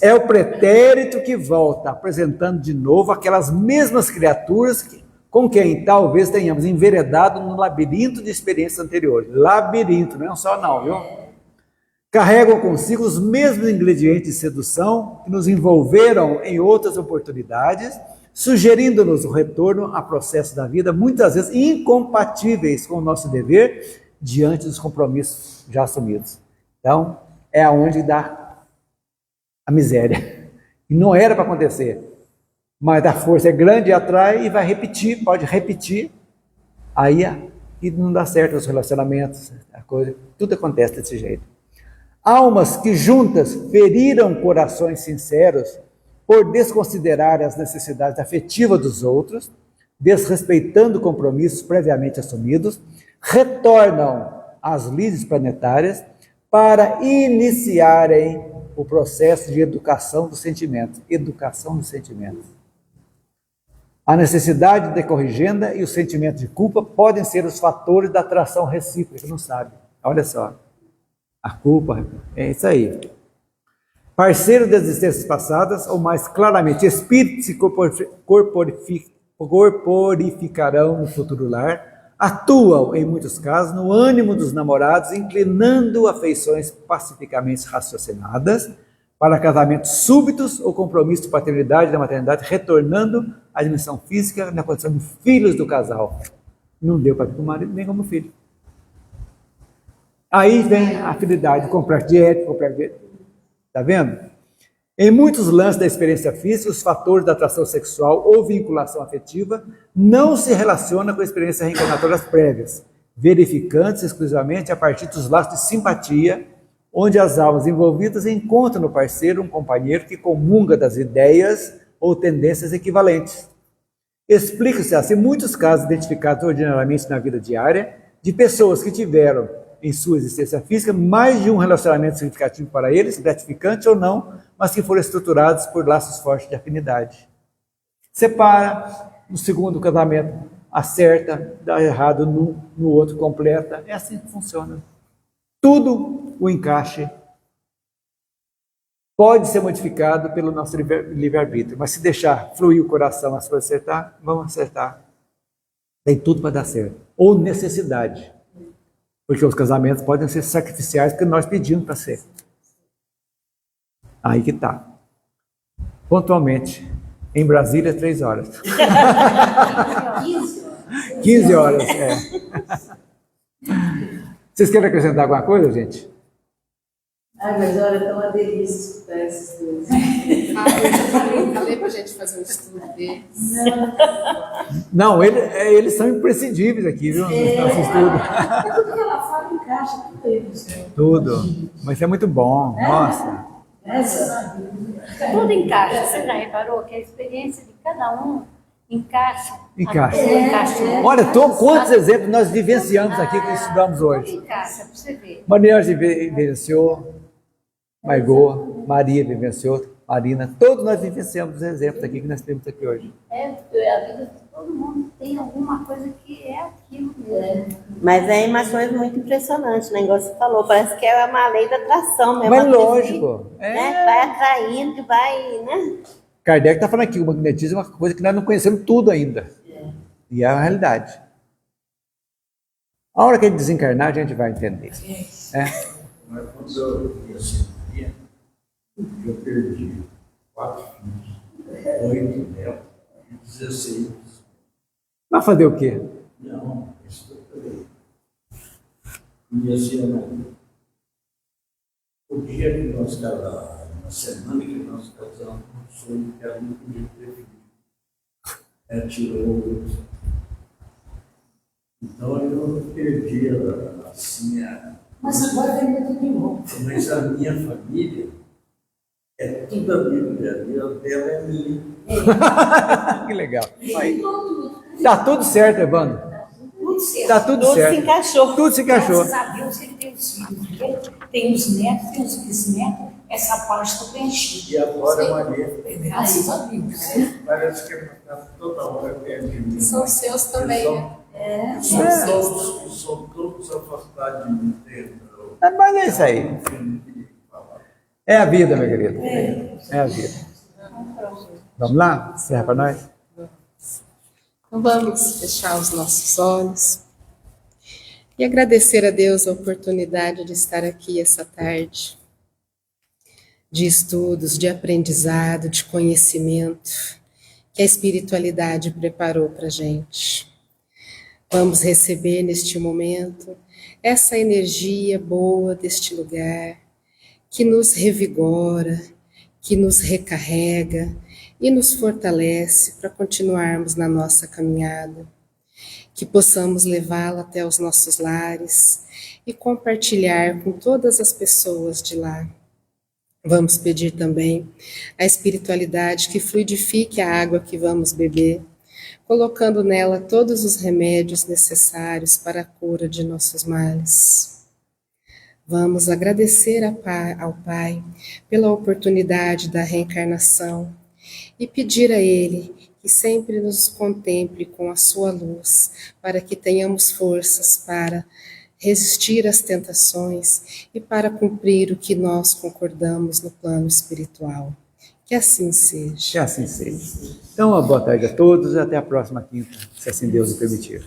É o pretérito que volta, apresentando de novo aquelas mesmas criaturas com quem talvez tenhamos enveredado no labirinto de experiências anteriores. Labirinto, não é um só não, viu? Carregam consigo os mesmos ingredientes de sedução que nos envolveram em outras oportunidades, sugerindo-nos o retorno a processos da vida, muitas vezes incompatíveis com o nosso dever, diante dos compromissos já assumidos. Então, é aonde dá a miséria. E não era para acontecer, mas a força é grande e atrai e vai repetir, pode repetir, aí e não dá certo os relacionamentos, a coisa, tudo acontece desse jeito. Almas que juntas feriram corações sinceros por desconsiderar as necessidades afetivas dos outros, desrespeitando compromissos previamente assumidos, retornam às lides planetárias para iniciarem o processo de educação dos sentimentos. Educação dos sentimentos. A necessidade de corrigenda e o sentimento de culpa podem ser os fatores da atração recíproca, não sabe. Olha só. A culpa, é isso aí. Parceiro das existências passadas, ou mais claramente, espíritos se corporificarão no futuro lar, atuam, em muitos casos, no ânimo dos namorados, inclinando afeições pacificamente raciocinadas para casamentos súbitos ou compromisso de paternidade e da maternidade, retornando à dimensão física na condição de filhos do casal. Não deu para vir com o marido nem como filho. Aí vem a afinidade, complexo de ética, complexo de... Está vendo? Em muitos lances da experiência física, os fatores da atração sexual ou vinculação afetiva não se relacionam com experiências reencarnatórias prévias, verificando-se exclusivamente a partir dos laços de simpatia, onde as almas envolvidas encontram no parceiro um companheiro que comunga das ideias ou tendências equivalentes. Explica-se assim muitos casos identificados ordinariamente na vida diária de pessoas que tiveram em sua existência física, mais de um relacionamento significativo para eles, gratificante ou não, mas que foram estruturados por laços fortes de afinidade. Separa, no segundo casamento, acerta, dá errado no outro, completa. É assim que funciona. Tudo o encaixe pode ser modificado pelo nosso livre-arbítrio, mas se deixar fluir o coração, as coisas acertar, vamos acertar. Tem tudo para dar certo. Ou necessidade. Porque os casamentos podem ser sacrificiais porque nós pedimos para ser. Aí que está. Pontualmente, em Brasília, 3 horas. 15 horas, Vocês querem acrescentar alguma coisa, gente? Ai, mas olha, é uma delícia escutar essas coisas. Eu falei para a gente fazer um estudo deles. Não, eles são imprescindíveis aqui, viu? No nosso estudo. É tudo que ela fala em casa. encaixa tudo aí no céu. Tudo. Mas isso é muito bom. Nossa. Graças a Deus. Tudo encaixa. Você já reparou que a experiência de cada um encaixa? Encaixa. Encaixa. Olha, quantos exemplos nós vivenciamos aqui que estudamos hoje. Encaixa, para você ver. Manuel vivenciou, Margot, Maria vivenciou, Marina, todos nós vivenciamos os exemplos aqui que nós temos aqui hoje. É, a vida de todo mundo tem alguma coisa que é aquilo mesmo. Mas é umas coisas muito impressionantes, né? Igual você falou, parece que é uma lei da atração mesmo. Mas uma coisa lógico. que, né, vai atraindo, vai, né? Kardec está falando aqui, o magnetismo é uma coisa que nós não conhecemos tudo ainda. E é a realidade. A hora que ele desencarnar, a gente vai entender. Mas quando eu ia cirurgia, eu perdi 4 filhos, 8 netos e 16. Vai fazer o quê? Não, isso eu falei. E assim, o dia que nós casamos, na semana que nós casamos, um sonho que ela não podia ter filho. Ela tirou. Então eu perdi assim a. Mas agora vem muito de novo. Mas a minha família é tudo amigo dela, e a dela é minha. Que legal. Aí. Tá tudo certo, Evandro. Tudo certo. Tá tudo Tudo certo. se encaixou. Tudo se encaixou. Graças a Deus ele tem os filhos dele, tem os netos, tem os bisnetos, essa parte está preenchida. E agora a Maria Graças a Deus. parece que está toda hora perto de mim. São seus também, né? São todos afastados de mim dentro. Mas é isso aí. É a vida, meu querido. É a vida. Vamos lá? Encerra para nós? Então vamos fechar os nossos olhos e agradecer a Deus a oportunidade de estar aqui essa tarde, de estudos, de aprendizado, de conhecimento que a espiritualidade preparou para a gente. Vamos receber neste momento essa energia boa deste lugar, que nos revigora, que nos recarrega e nos fortalece para continuarmos na nossa caminhada, que possamos levá-la até os nossos lares e compartilhar com todas as pessoas de lá. Vamos pedir também a espiritualidade que fluidifique a água que vamos beber, colocando nela todos os remédios necessários para a cura de nossos males. Vamos agradecer ao Pai pela oportunidade da reencarnação e pedir a Ele que sempre nos contemple com a sua luz, para que tenhamos forças para resistir às tentações e para cumprir o que nós concordamos no plano espiritual. Que assim seja. Que assim seja. Então, uma boa tarde a todos e até a próxima quinta, se assim Deus o permitir.